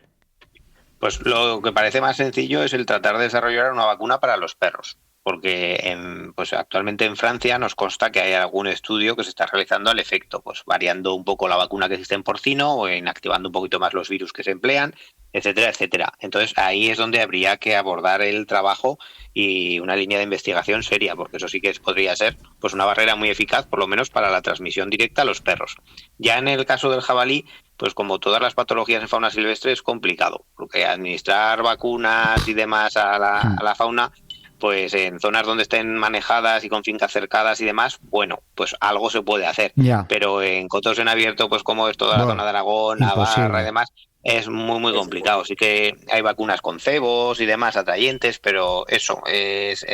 Pues lo que parece más sencillo es el tratar de desarrollar una vacuna para los perros, porque pues actualmente en Francia nos consta que hay algún estudio que se está realizando al efecto, pues variando un poco la vacuna que existe en porcino o inactivando un poquito más los virus que se emplean, etcétera, etcétera. Entonces ahí es donde habría que abordar el trabajo y una línea de investigación seria, porque eso sí que podría ser pues una barrera muy eficaz, por lo menos para la transmisión directa a los perros. Ya en el caso del jabalí, pues como todas las patologías en fauna silvestre es complicado, porque administrar vacunas y demás a la fauna, pues en zonas donde estén manejadas y con fincas cercadas y demás, bueno, pues algo se puede hacer. Pero en cotos en abierto, pues como es toda la zona de Aragón, Navarra y demás, es muy, muy complicado. Sí que hay vacunas con cebos y demás atrayentes, pero eso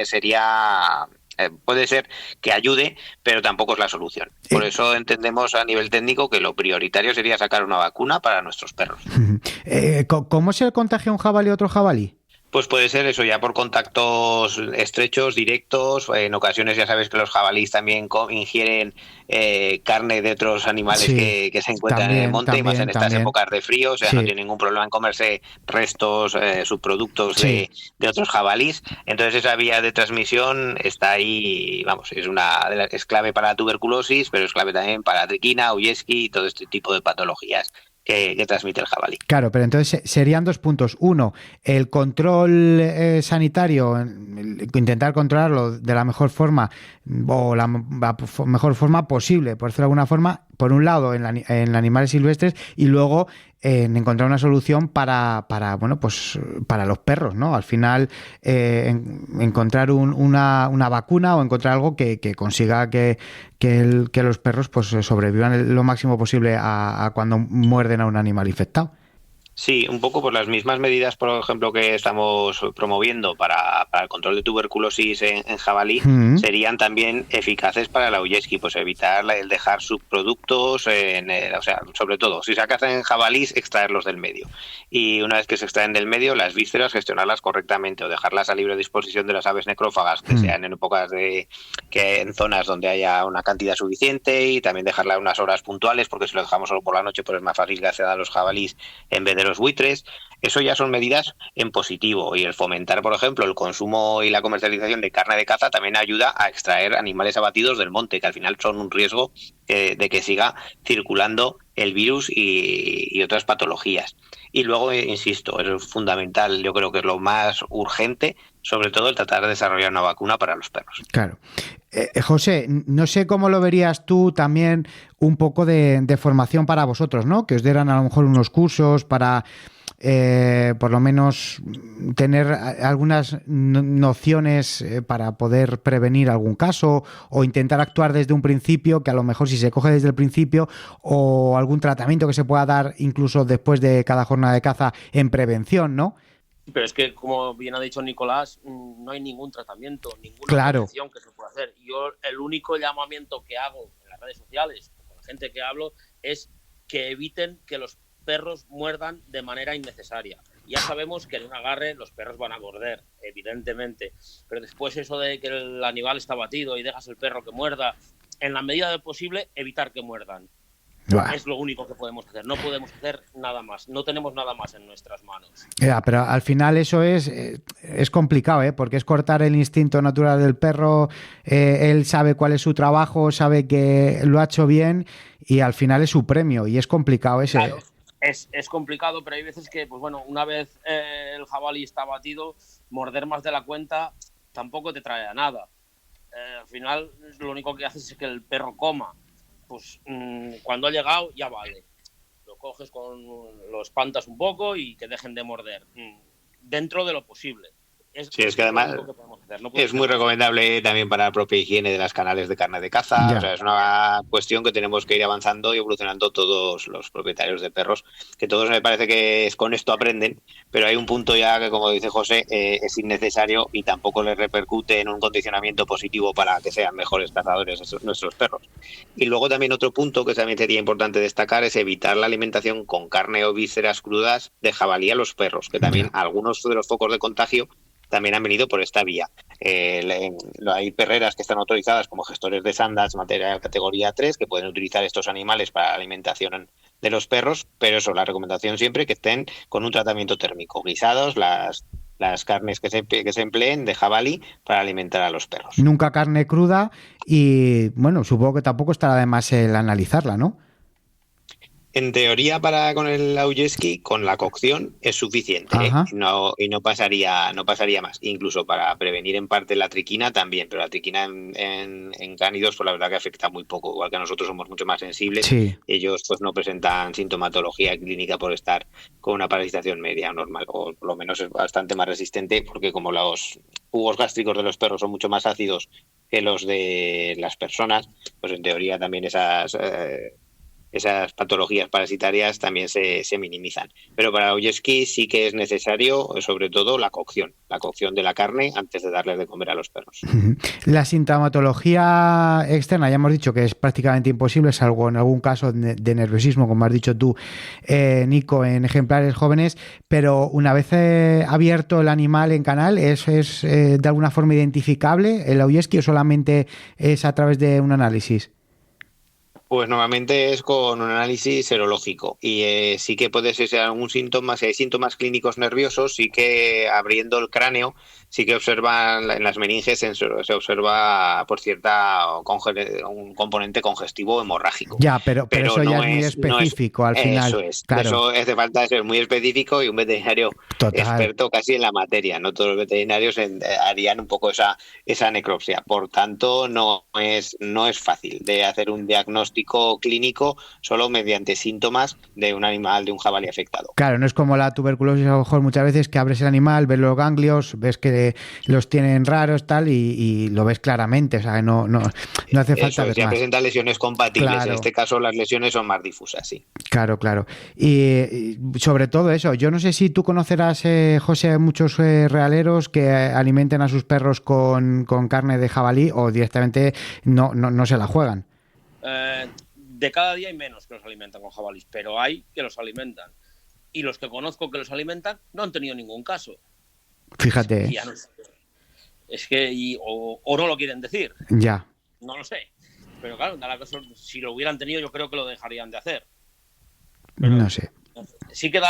sería... puede ser que ayude, pero tampoco es la solución. Por eso entendemos a nivel técnico que lo prioritario sería sacar una vacuna para nuestros perros. ¿Cómo se contagia un jabalí a otro jabalí? Pues puede ser eso, ya por contactos estrechos, directos. En ocasiones ya sabes que los jabalíes también ingieren carne de otros animales que se encuentran en el monte, y más en estas épocas de frío. O sea, no tiene ningún problema en comerse restos, subproductos de otros jabalíes. Entonces esa vía de transmisión está ahí, vamos, es clave para la tuberculosis, pero es clave también para la triquina, Augeski y todo este tipo de patologías que transmite el jabalí. Claro, pero entonces serían 2 puntos. Uno, el control sanitario, intentar controlarlo de la mejor forma o la mejor forma posible, por decirlo de alguna forma, por un lado en animales silvestres y luego en encontrar una solución para bueno, pues para los perros, ¿no? Al final, encontrar una vacuna o encontrar algo que consiga que los perros pues sobrevivan lo máximo posible a cuando muerden a un animal infectado. Sí, un poco por las mismas medidas, por ejemplo, que estamos promoviendo para el control de tuberculosis en jabalí, serían también eficaces para la Augeski, pues evitar el dejar subproductos, o sea, sobre todo, si se cazan en jabalís, extraerlos del medio. Y una vez que se extraen del medio, las vísceras, gestionarlas correctamente o dejarlas a libre disposición de las aves necrófagas, que sean en épocas que en zonas donde haya una cantidad suficiente, y también dejarla unas horas puntuales, porque si lo dejamos solo por la noche, pues es más fácil que accedan a los jabalís en vez de los buitres. Eso ya son medidas en positivo, y el fomentar, por ejemplo, el consumo y la comercialización de carne de caza también ayuda a extraer animales abatidos del monte, que al final son un riesgo de que siga circulando el virus y otras patologías. Y luego, insisto, es fundamental, yo creo que es lo más urgente, sobre todo el tratar de desarrollar una vacuna para los perros. Claro. José, no sé cómo lo verías tú también, un poco de formación para vosotros, ¿no? Que os dieran a lo mejor unos cursos para por lo menos tener algunas nociones para poder prevenir algún caso, o intentar actuar desde un principio, que a lo mejor si se coge desde el principio, o algún tratamiento que se pueda dar incluso después de cada jornada de caza en prevención, ¿no? Pero es que, como bien ha dicho Nicolás, no hay ningún tratamiento, ninguna prevención que se pueda hacer. Yo el único llamamiento que hago en las redes sociales, con la gente que hablo, es que eviten que los perros muerdan de manera innecesaria. Ya sabemos que en un agarre los perros van a morder, evidentemente, pero después eso de que el animal está batido y dejas el perro que muerda, en la medida de posible, evitar que muerdan. Es lo único que podemos hacer, no podemos hacer nada más, no tenemos nada más en nuestras manos. Pero al final eso es complicado, porque es cortar el instinto natural del perro. Él sabe cuál es su trabajo, sabe que lo ha hecho bien, y al final es su premio, y es complicado ese. Claro, es complicado, pero hay veces que, pues bueno, una vez el jabalí está batido, morder más de la cuenta tampoco te trae a nada. Al final lo único que haces es que el perro coma. Pues cuando ha llegado ya vale. Lo coges lo espantas un poco y que dejen de morder. Dentro de lo posible. Sí, es que además es muy recomendable también para la propia higiene de las canales de carne de caza. O sea, es una cuestión que tenemos que ir avanzando y evolucionando todos los propietarios de perros, que todos me parece que con esto aprenden, pero hay un punto ya que, como dice José, es innecesario y tampoco les repercute en un condicionamiento positivo para que sean mejores cazadores nuestros perros. Y luego también otro punto que también sería importante destacar es evitar la alimentación con carne o vísceras crudas de jabalí a los perros, que también algunos de los focos de contagio también han venido por esta vía. Hay perreras que están autorizadas como gestores de sandas material categoría 3 que pueden utilizar estos animales para la alimentación de los perros, pero eso, la recomendación siempre que estén con un tratamiento térmico, guisados las carnes que se empleen de jabalí para alimentar a los perros. Nunca carne cruda, y bueno, supongo que tampoco estará de más el analizarla, ¿no? En teoría, con el Augeski, con la cocción es suficiente, y no pasaría más. Incluso para prevenir en parte la triquina también, pero la triquina en cánidos, pues la verdad que afecta muy poco. Igual que nosotros somos mucho más sensibles, ellos pues no presentan sintomatología clínica por estar con una parasitación media normal, o por lo menos es bastante más resistente, porque como los jugos gástricos de los perros son mucho más ácidos que los de las personas, pues en teoría también esas patologías parasitarias también se minimizan. Pero para Augeski sí que es necesario, sobre todo, la cocción de la carne antes de darles de comer a los perros. La sintomatología externa, ya hemos dicho que es prácticamente imposible, salvo en algún caso de nerviosismo, como has dicho tú, Nico, en ejemplares jóvenes, pero una vez abierto el animal en canal, ¿es de alguna forma identificable el Augeski, o solamente es a través de un análisis? Pues normalmente es con un análisis serológico, y sí que puede ser algún síntoma. Si hay síntomas clínicos nerviosos, sí que abriendo el cráneo, sí que observan en las meninges, se observa por un componente congestivo hemorrágico. Ya, pero eso ya es muy específico al final. Eso es, claro. Eso hace falta ser muy específico, y un veterinario experto casi en la materia. No todos los veterinarios harían un poco esa necropsia. Por tanto, no es fácil de hacer un diagnóstico diagnóstico clínico solo mediante síntomas de un animal, de un jabalí afectado. Claro, no es como la tuberculosis, a lo mejor muchas veces que abres el animal, ves los ganglios, ves que los tienen raros tal y lo ves claramente, o sea, no hace falta ver ya más. Presenta lesiones compatibles, claro. En este caso las lesiones son más difusas, sí. Claro. Y sobre todo eso, yo no sé si tú conocerás, José, muchos realeros que alimenten a sus perros con carne de jabalí o directamente no se la juegan. De cada día hay menos que los alimentan con jabalís, pero hay que los alimentan. Y los que conozco que los alimentan no han tenido ningún caso. Fíjate. Es que o no lo quieren decir. Ya. No lo sé. Pero claro, si lo hubieran tenido, yo creo que lo dejarían de hacer. Pero no sé. Sí que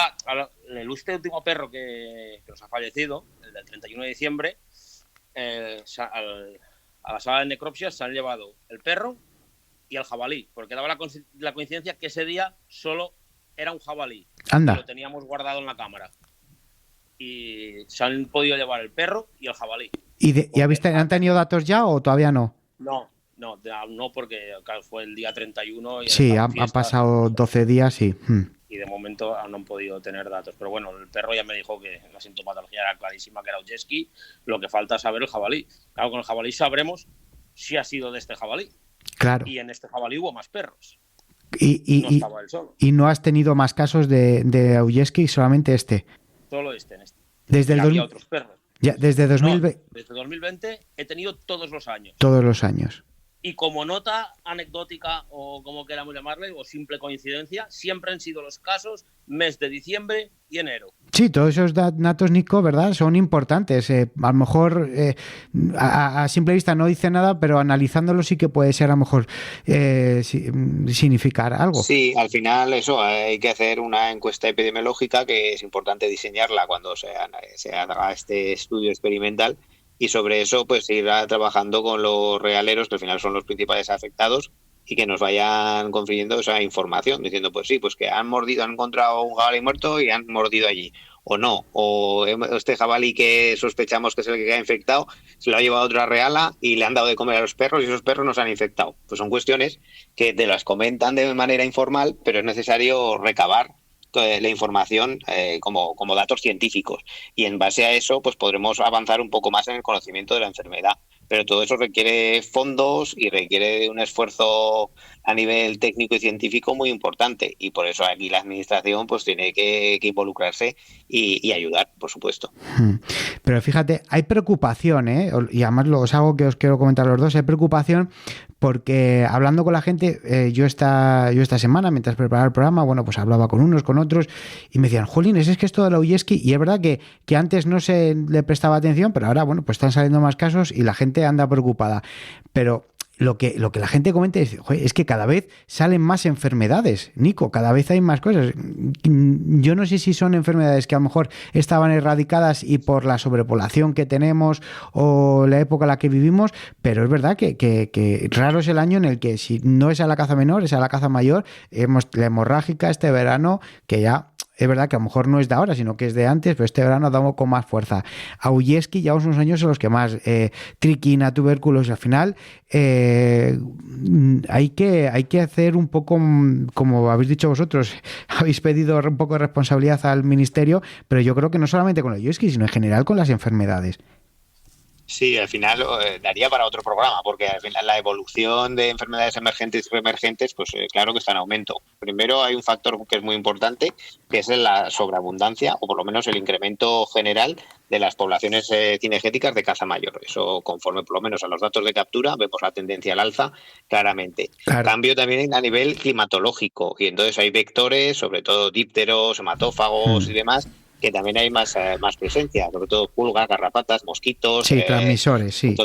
el último perro que nos ha fallecido, el del 31 de diciembre, a la sala de necropsias se han llevado el perro y el jabalí, porque daba la coincidencia que ese día solo era un jabalí. Anda. Lo teníamos guardado en la cámara. Y se han podido llevar el perro y el jabalí. ¿Y han tenido datos ya o todavía no? No, porque claro, fue el día 31. Y sí, han pasado 12 días y... Y de momento no han podido tener datos. Pero bueno, el perro ya me dijo que la sintomatología era clarísima, que era Augeski. Lo que falta es saber el jabalí. Claro, con el jabalí sabremos si ha sido de este jabalí. Claro. Y en este jabalí hubo más perros. No estaba él solo. ¿Y no has tenido más casos de Augeski, solamente este? Solo este. Desde el había otros perros. Ya, desde 2020. Desde 2020 he tenido todos los años. Todos los años. Y como nota anecdótica o como queramos llamarle, o simple coincidencia, siempre han sido los casos mes de diciembre y enero. Sí, todos esos datos, Nico, ¿verdad? Son importantes. A lo mejor a simple vista no dice nada, pero analizándolo sí que puede ser a lo mejor significar algo. Sí, al final eso, hay que hacer una encuesta epidemiológica que es importante diseñarla cuando se haga este estudio experimental. Y sobre eso, pues ir trabajando con los realeros, que al final son los principales afectados, y que nos vayan confiriendo esa información, diciendo, pues sí, pues que han encontrado un jabalí muerto y han mordido allí, o no, o este jabalí que sospechamos que es el que ha infectado, se lo ha llevado a otra reala y le han dado de comer a los perros y esos perros nos han infectado. Pues son cuestiones que te las comentan de manera informal, pero es necesario recabar la información como datos científicos, y en base a eso pues podremos avanzar un poco más en el conocimiento de la enfermedad, pero todo eso requiere fondos y requiere un esfuerzo a nivel técnico y científico muy importante, y por eso aquí la administración pues tiene que involucrarse y ayudar, por supuesto. Pero fíjate, hay preocupación, y además es algo que os quiero comentar los dos, hay preocupación porque hablando con la gente, yo esta semana, mientras preparaba el programa, bueno, pues hablaba con unos, con otros, y me decían, jolines, es que esto de la Augeski, y es verdad que antes no se le prestaba atención, pero ahora, bueno, pues están saliendo más casos y la gente anda preocupada. Pero lo que la gente comenta es que cada vez salen más enfermedades, Nico, cada vez hay más cosas. Yo no sé si son enfermedades que a lo mejor estaban erradicadas y por la sobrepoblación que tenemos o la época en la que vivimos, pero es verdad que raro es el año en el que si no es a la caza menor, es a la caza mayor. La hemorrágica este verano, que ya... Es verdad que a lo mejor no es de ahora, sino que es de antes, pero este verano damos con más fuerza. Augeski llevamos unos años en los que más triquina, tuberculosis, al final hay que hacer un poco, como habéis dicho vosotros, habéis pedido un poco de responsabilidad al ministerio, pero yo creo que no solamente con Augeski, sino en general con las enfermedades. Sí, al final daría para otro programa, porque al final la evolución de enfermedades emergentes y reemergentes, pues claro que está en aumento. Primero hay un factor que es muy importante, que es la sobreabundancia, o por lo menos el incremento general de las poblaciones cinegéticas de caza mayor. Eso, conforme por lo menos a los datos de captura, vemos la tendencia al alza claramente. Claro. Cambio también a nivel climatológico, y entonces hay vectores, sobre todo dípteros, hematófagos y demás, que también hay más presencia, sobre todo pulgas, garrapatas, mosquitos. Sí, transmisores, sí.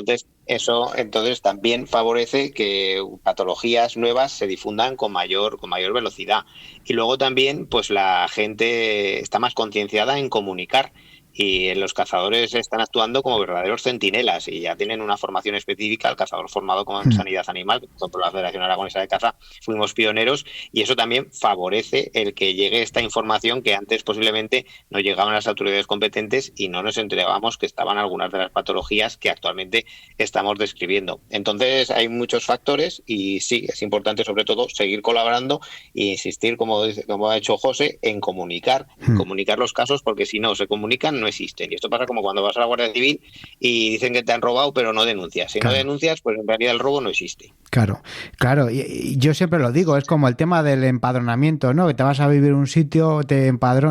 Entonces también favorece que patologías nuevas se difundan con mayor velocidad. Y luego también pues la gente está más concienciada en comunicar y los cazadores están actuando como verdaderos centinelas y ya tienen una formación específica. El cazador formado como en sanidad animal, por la Federación Aragonesa de Caza, fuimos pioneros, y eso también favorece el que llegue esta información que antes posiblemente no llegaban a las autoridades competentes y no nos enterábamos que estaban algunas de las patologías que actualmente estamos describiendo. Entonces hay muchos factores y sí, es importante sobre todo seguir colaborando e insistir, como ha hecho José, en comunicar los casos, porque si no se comunican no existen. Y esto pasa como cuando vas a la Guardia Civil y dicen que te han robado pero no denuncias. Si no denuncias, pues en realidad el robo no existe. Claro. Y yo siempre lo digo, es como el tema del empadronamiento, ¿no? Que te vas a vivir un sitio,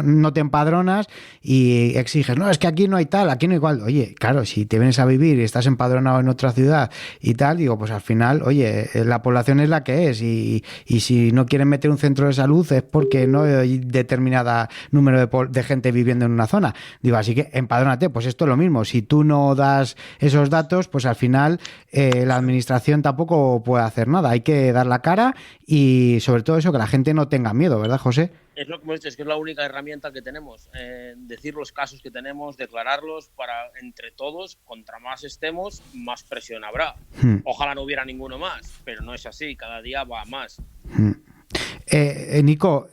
no te empadronas y exiges, no, es que aquí no hay tal, aquí no hay igual. Oye, claro, si te vienes a vivir y estás empadronado en otra ciudad y tal, digo, pues al final, oye, la población es la que es y si no quieren meter un centro de salud es porque no hay determinada número de gente viviendo en una zona. Digo, así que empadrónate, pues esto es lo mismo. Si tú no das esos datos, pues al final la administración tampoco puede hacer nada. Hay que dar la cara y sobre todo eso, que la gente no tenga miedo, ¿verdad, José? Es lo que hemos dicho, es que es la única herramienta que tenemos, decir los casos que tenemos, declararlos para entre todos, contra más estemos, más presión habrá. Ojalá no hubiera ninguno más, pero no es así, cada día va más. Nico,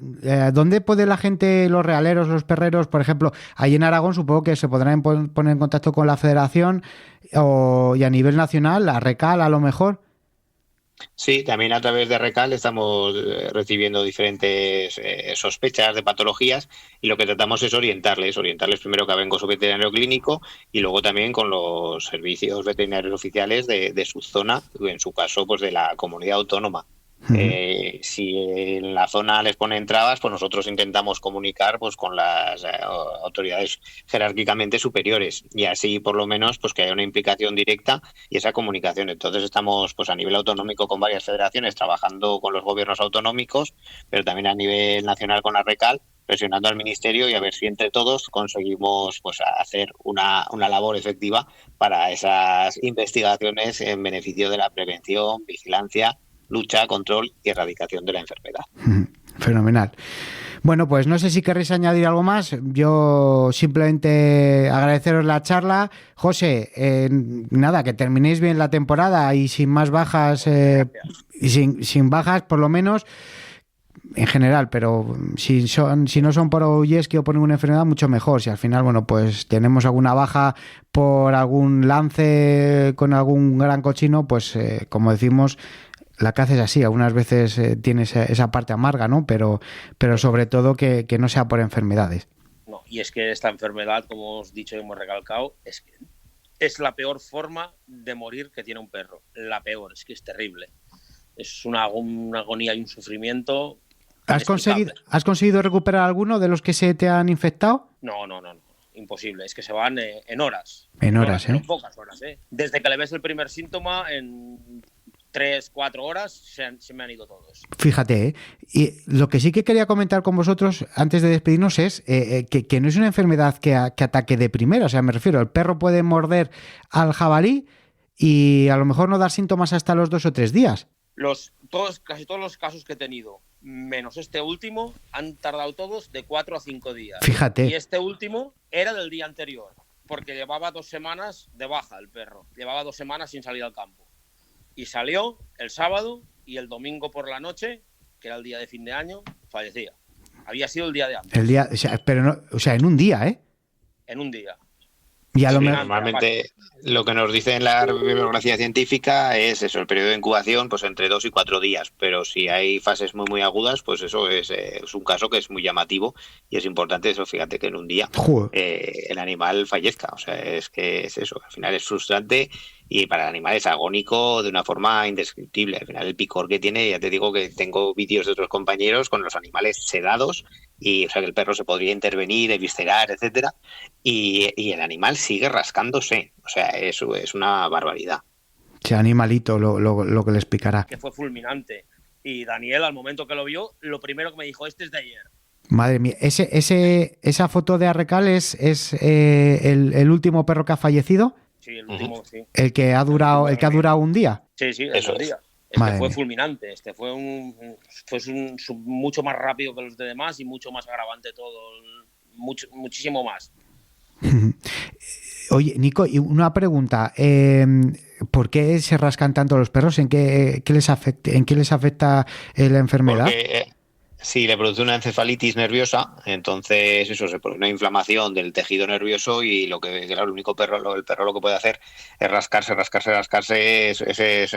¿dónde puede la gente, los realeros, los perreros, por ejemplo, ahí en Aragón supongo que se podrán poner en contacto con la federación y a nivel nacional, la RECAL a lo mejor? Sí, también a través de RECAL estamos recibiendo diferentes sospechas de patologías y lo que tratamos es orientarles primero que venga con su veterinario clínico y luego también con los servicios veterinarios oficiales de su zona, en su caso pues de la comunidad autónoma. Si en la zona les ponen trabas, pues nosotros intentamos comunicar pues con las autoridades jerárquicamente superiores y así por lo menos pues que haya una implicación directa y esa comunicación. Entonces estamos pues a nivel autonómico con varias federaciones trabajando con los gobiernos autonómicos, pero también a nivel nacional con la RECAL, presionando al Ministerio y a ver si entre todos conseguimos pues hacer una labor efectiva para esas investigaciones en beneficio de la prevención, vigilancia, lucha, control y erradicación de la enfermedad. Fenomenal. Bueno, pues no sé si querréis añadir algo más. Yo simplemente agradeceros la charla. José, nada, que terminéis bien la temporada y sin más bajas, y sin bajas por lo menos en general, pero si no son por Augeski o por ninguna enfermedad, mucho mejor. Si al final, bueno, pues tenemos alguna baja por algún lance con algún gran cochino, pues como decimos, la caza es así, algunas veces tiene esa parte amarga, ¿no? Pero sobre todo que no sea por enfermedades. No, y es que esta enfermedad, como os he dicho y hemos recalcado, es la peor forma de morir que tiene un perro. La peor, es que es terrible. Es una agonía y un sufrimiento. ¿Has conseguido recuperar alguno de los que se te han infectado? No. Imposible, es que se van en horas. En En pocas horas, ¿eh? Desde que le ves el primer síntoma, en 3-4 horas se me han ido todos. Fíjate, y lo que sí que quería comentar con vosotros antes de despedirnos es que no es una enfermedad que ataque de primera. O sea, me refiero, el perro puede morder al jabalí y a lo mejor no dar síntomas hasta los 2 o 3 días. Casi todos los casos que he tenido, menos este último, han tardado todos de 4 a 5 días. Fíjate. Y este último era del día anterior, porque llevaba 2 semanas de baja el perro. Llevaba 2 semanas sin salir al campo. Y salió el sábado y el domingo por la noche, que era el día de fin de año, fallecía. Había sido el día de antes. En un día, ¿eh? En un día. Y normalmente lo que nos dice en la bibliografía científica es eso, el periodo de incubación pues entre 2 y 4 días, pero si hay fases muy muy agudas, pues eso es un caso que es muy llamativo y es importante eso, fíjate que en un día el animal fallezca, o sea, es que es eso, al final es frustrante y para el animal es agónico de una forma indescriptible. Al final el picor que tiene, ya te digo que tengo vídeos de otros compañeros con los animales sedados y o sea que el perro se podría intervenir, eviscerar, etcétera, y el animal sigue rascándose. O sea, eso es una barbaridad. Ese animalito lo que le explicará. Que fue fulminante. Y Daniel, al momento que lo vio, lo primero que me dijo, este es de ayer. Madre mía, esa foto de Arrecal es el último perro que ha fallecido. Sí, el último, sí. El que ha durado un día. Sí, eso un día. Fue fulminante. Fue mucho más rápido que los demás y mucho más agravante todo. Muchísimo más. Oye, Nico, y una pregunta. ¿Por qué se rascan tanto los perros? ¿En qué les afecta la enfermedad? Porque sí, le produce una encefalitis nerviosa, entonces eso se produce una inflamación del tejido nervioso y lo que, claro, el perro lo que puede hacer es rascarse, ese es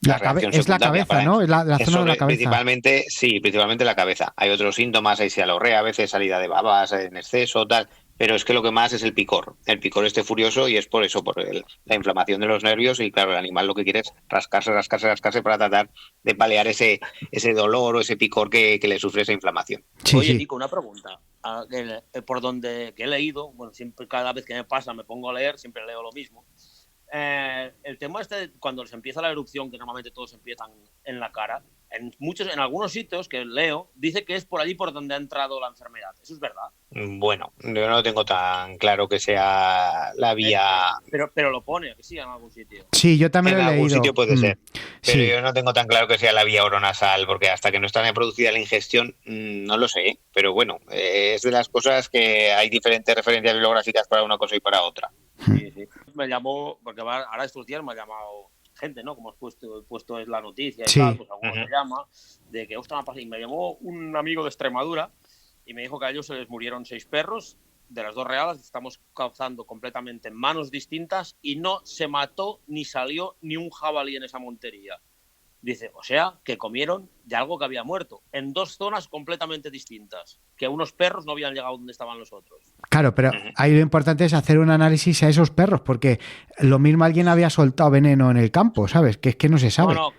la reacción es la cabeza, ¿no? Es la zona de la cabeza. Principalmente la cabeza. Hay otros síntomas, hay cialorrea, a veces salida de babas en exceso, tal. Pero es que lo que más es el picor. El picor esté furioso y es por eso, la inflamación de los nervios. Y claro, el animal lo que quiere es rascarse para tratar de paliar ese dolor o ese picor que le sufre esa inflamación. Sí, oye, Nico, una pregunta. Por donde que he leído, bueno, siempre cada vez que me pasa me pongo a leer, siempre leo lo mismo. El tema cuando les empieza la erupción, que normalmente todos empiezan en la cara, en algunos sitios que leo, dice que es por allí por donde ha entrado la enfermedad. ¿Eso es verdad? Bueno, yo no tengo tan claro que sea la vía... Pero lo pone, que sí, en algún sitio. Sí, yo también lo he leído. En algún sitio puede ser. Pero sí. Yo no tengo tan claro que sea la vía oronasal, porque hasta que no está producida la ingestión, no lo sé. Pero bueno, es de las cosas que hay diferentes referencias bibliográficas para una cosa y para otra. Sí. Me llamó, porque ahora estos días me ha llamado gente, ¿no? Como has puesto es la noticia y tal, pues alguno me llama, de que, ostras, y me llamó un amigo de Extremadura y me dijo que a ellos se les murieron 6 perros, de las 2 reales, estamos causando completamente en manos distintas y no se mató ni salió ni un jabalí en esa montería. Dice, o sea, que comieron de algo que había muerto, en 2 zonas completamente distintas, que unos perros no habían llegado donde estaban los otros. Claro, pero ahí lo importante es hacer un análisis a esos perros, porque lo mismo alguien había soltado veneno en el campo, ¿sabes? Que es que no se sabe. No,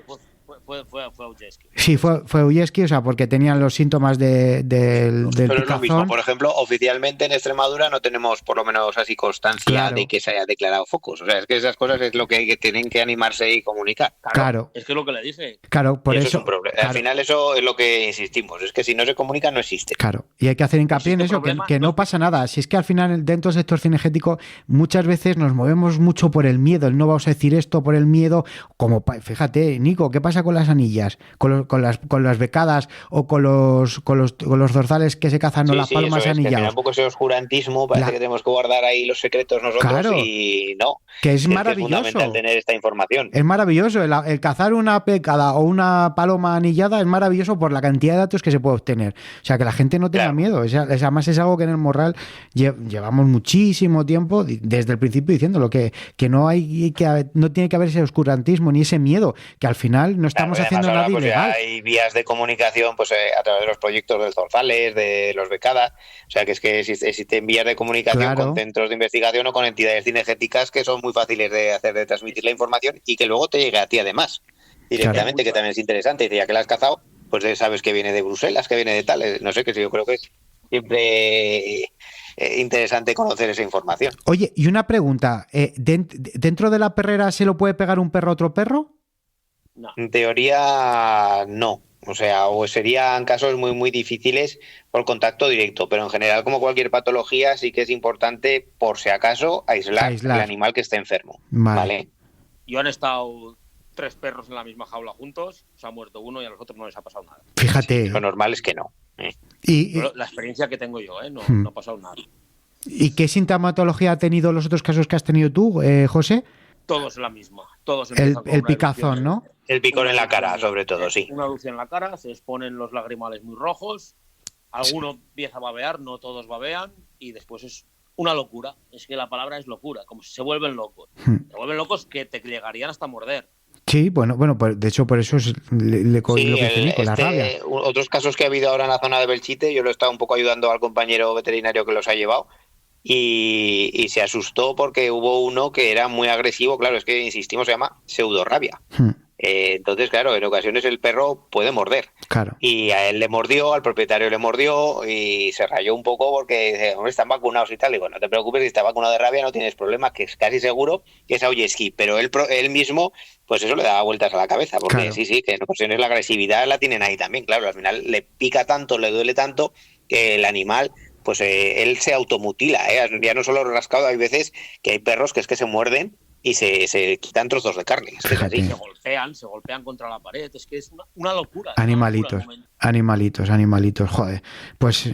fue Ujeski. Sí, fue Ujeski, o sea, porque tenían los síntomas del picazón. Pero es lo mismo, por ejemplo, oficialmente en Extremadura no tenemos por lo menos así constancia de que se haya declarado focos. O sea, es que esas cosas es lo que tienen que animarse y comunicar. Claro. Es que es lo que le dije. Claro, por eso. Es un problema. Al final eso es lo que insistimos, es que si no se comunica no existe. Claro, y hay que hacer hincapié en eso, que no pasa nada. Si es que al final dentro del sector cinegético muchas veces nos movemos mucho por el miedo, no vamos a decir esto por el miedo, como fíjate, Nico, ¿qué pasa con las anillas? Con las becadas o con los dorsales que se cazan o las palmas anilladas. Un poco ese oscurantismo, parece que tenemos que guardar ahí los secretos nosotros y no. Que es maravilloso. Que es fundamental tener esta información. Es maravilloso. El cazar una becada o una paloma anillada es maravilloso por la cantidad de datos que se puede obtener. O sea, que la gente no tenga miedo. Además es algo que en el Morral llevamos muchísimo tiempo, desde el principio diciéndolo, que no tiene que haber ese oscurantismo ni ese miedo, que al final no estamos haciendo nada ilegal. Hay vías de comunicación pues a través de los proyectos del Zorzales, de los becadas, o sea que es que existen vías de comunicación con centros de investigación o con entidades cinegéticas que son muy fáciles de hacer, de transmitir la información y que luego te llegue a ti además directamente, que también es interesante. Y ya que la has cazado, pues sabes que viene de Bruselas, que viene de tal, no sé, que yo creo que es siempre interesante conocer esa información. Oye, y una pregunta, ¿dentro de la perrera se lo puede pegar un perro a otro perro? No. En teoría no, o sea, o serían casos muy muy difíciles por contacto directo, pero en general, como cualquier patología, sí que es importante, por si acaso, aislar el animal que esté enfermo. Vale. Y han estado 3 perros en la misma jaula juntos, se ha muerto uno y a los otros no les ha pasado nada. Fíjate. Lo normal es que no. Pero la experiencia que tengo yo, no ha pasado nada. ¿Y qué sintomatología ha tenido los otros casos que has tenido tú, José? Todos la misma. Todos el picazón, ¿no? El picor en la cara, sobre todo, sí. Una erupción en la cara, se exponen los lagrimales muy rojos, alguno empieza a babear, no todos babean, y después es una locura. Es que la palabra es locura, como si se vuelven locos. Se vuelven locos que te llegarían hasta morder. Sí, bueno, pues de hecho por eso es lo que dice Nico, la rabia. Otros casos que ha habido ahora en la zona de Belchite, yo lo he estado un poco ayudando al compañero veterinario que los ha llevado, y se asustó porque hubo uno que era muy agresivo. Claro, es que insistimos, se llama pseudorrabia. Entonces, claro, en ocasiones el perro puede morder. Claro. Y a él le mordió, al propietario le mordió y se rayó un poco porque dice, hombre, están vacunados y tal. Digo, no te preocupes, si está vacunado de rabia no tienes problema, que es casi seguro que es Ujeski. Pero él mismo, pues eso le daba vueltas a la cabeza, porque sí, que en ocasiones la agresividad la tienen ahí también. Claro, al final le pica tanto, le duele tanto que el animal, pues él se automutila. Ya no solo rascado, hay veces que hay perros que es que se muerden y se quitan trozos de carne. Es que es así. Se golpean contra la pared. Es que es una locura. Animalitos. Animalitos, joder. Pues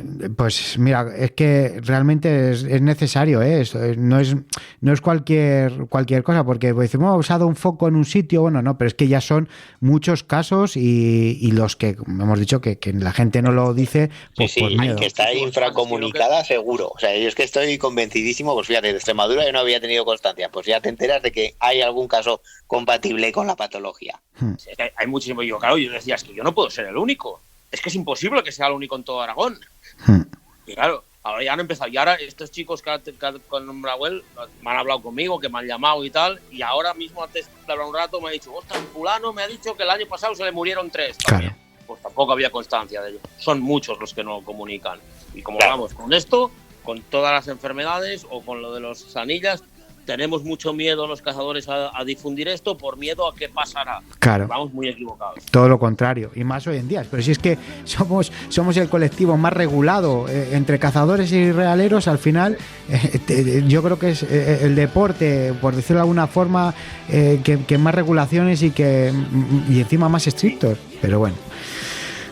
mira, es que realmente es necesario, ¿eh? No es cualquier cosa, porque decimos, hemos usado un foco en un sitio, bueno, no, pero es que ya son muchos casos y los que hemos dicho que la gente no lo dice, pues sí, por miedo. Que está infracomunicada seguro. O sea, yo es que estoy convencidísimo, pues fíjate, de Extremadura yo no había tenido constancia, pues ya te enteras de que hay algún caso compatible con la patología. Es que hay muchísimo, yo decía, es que yo no puedo ser el único. Es que es imposible que sea el único en todo Aragón. Y claro, ahora ya han empezado. Y ahora estos chicos con Nahuel me han hablado conmigo, que me han llamado y tal. Y ahora mismo, antes de hablar un rato, me ha dicho, ostras, fulano me ha dicho que el año pasado se le murieron 3. Claro. Pues tampoco había constancia de ello. Son muchos los que no comunican. Y como vamos con esto, con todas las enfermedades o con lo de los sanillas, tenemos mucho miedo los cazadores a difundir esto por miedo a qué pasará. Claro. Vamos muy equivocados. Todo lo contrario, y más hoy en día. Pero si es que somos el colectivo más regulado entre cazadores y realeros, al final yo creo que es el deporte, por decirlo de alguna forma, que más regulaciones y encima más estrictos. Pero bueno.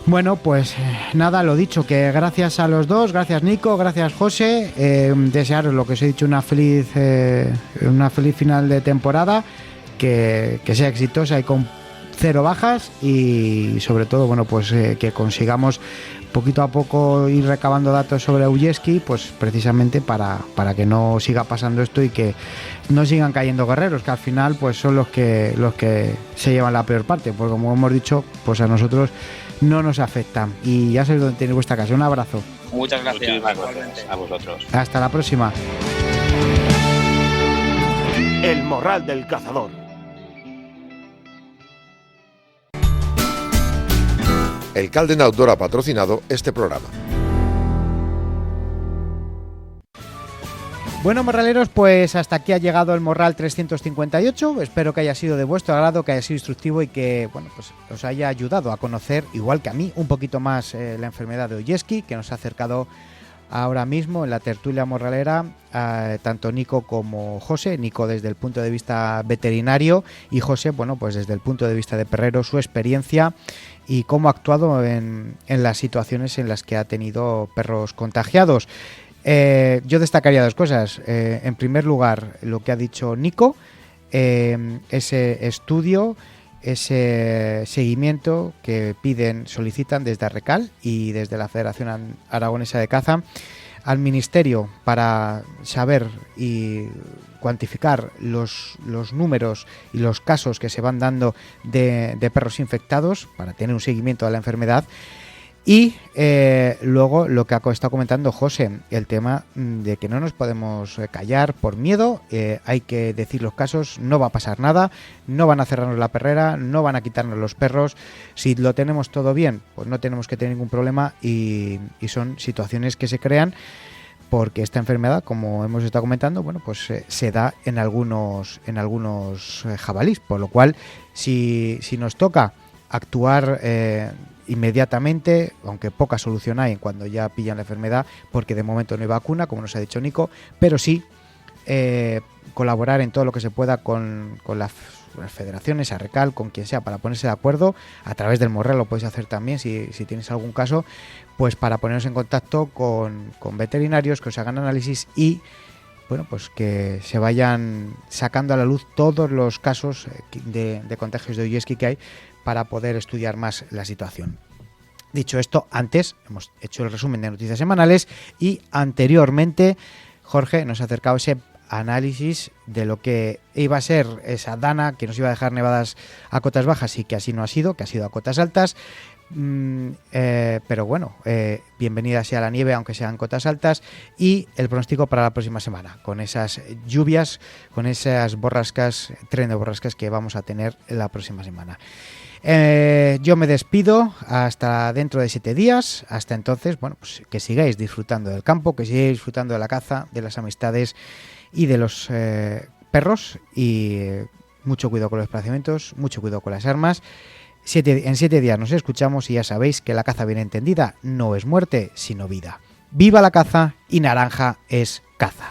Bueno, pues nada, lo dicho, que gracias a los dos, gracias Nico, gracias José, desearos lo que os he dicho, una feliz final de temporada, que sea exitosa y con 0 bajas y sobre todo, bueno, pues que consigamos poquito a poco ir recabando datos sobre Ullesky, pues precisamente para que no siga pasando esto y que no sigan cayendo guerreros, que al final pues son los que se llevan la peor parte, porque como hemos dicho, pues a nosotros no nos afecta. Y ya sabéis dónde tenéis vuestra casa. Un abrazo. Muchas gracias. A vosotros. Hasta la próxima. El Morral del Cazador. El Calden Outdoor ha patrocinado este programa. Bueno, morraleros, pues hasta aquí ha llegado el Morral 358. Espero que haya sido de vuestro agrado, que haya sido instructivo y que, bueno, pues os haya ayudado a conocer, igual que a mí, un poquito más la enfermedad de Ullesky, que nos ha acercado ahora mismo en la tertulia morralera tanto Nico como José. Nico desde el punto de vista veterinario y José, bueno, pues desde el punto de vista de perrero, su experiencia y cómo ha actuado en las situaciones en las que ha tenido perros contagiados. Yo destacaría 2 cosas. En primer lugar, lo que ha dicho Nico, ese estudio, ese seguimiento que solicitan desde Arrecal y desde la Federación Aragonesa de Caza al Ministerio para saber y cuantificar los números y los casos que se van dando de perros infectados para tener un seguimiento de la enfermedad. Y luego lo que ha estado comentando José, el tema de que no nos podemos callar por miedo, hay que decir los casos, no va a pasar nada, no van a cerrarnos la perrera, no van a quitarnos los perros, si lo tenemos todo bien, pues no tenemos que tener ningún problema y son situaciones que se crean porque esta enfermedad, como hemos estado comentando, bueno, pues se da en algunos jabalís, por lo cual si nos toca actuar inmediatamente, aunque poca solución hay cuando ya pillan la enfermedad, porque de momento no hay vacuna, como nos ha dicho Nico, pero sí colaborar en todo lo que se pueda con las federaciones, Arrecal, con quien sea, para ponerse de acuerdo. A través del Morral lo podéis hacer también si tienes algún caso, pues para ponernos en contacto con veterinarios que os hagan análisis y bueno, pues que se vayan sacando a la luz todos los casos de contagios de Ullesky que hay para poder estudiar más la situación. Dicho esto, antes hemos hecho el resumen de noticias semanales y anteriormente Jorge nos ha acercado ese análisis de lo que iba a ser esa dana que nos iba a dejar nevadas a cotas bajas y que así no ha sido, que ha sido a cotas altas. Pero bueno, bienvenida sea la nieve, aunque sean cotas altas, y el pronóstico para la próxima semana, con esas lluvias, con esas borrascas, tren de borrascas que vamos a tener la próxima semana. Yo me despido hasta dentro de 7 días. Hasta entonces, bueno, pues que sigáis disfrutando del campo, que sigáis disfrutando de la caza, de las amistades y de los perros, y mucho cuidado con los desplazamientos, mucho cuidado con las armas. En 7 días nos escuchamos y ya sabéis que la caza bien entendida no es muerte, sino vida. ¡Viva la caza! Y naranja es caza.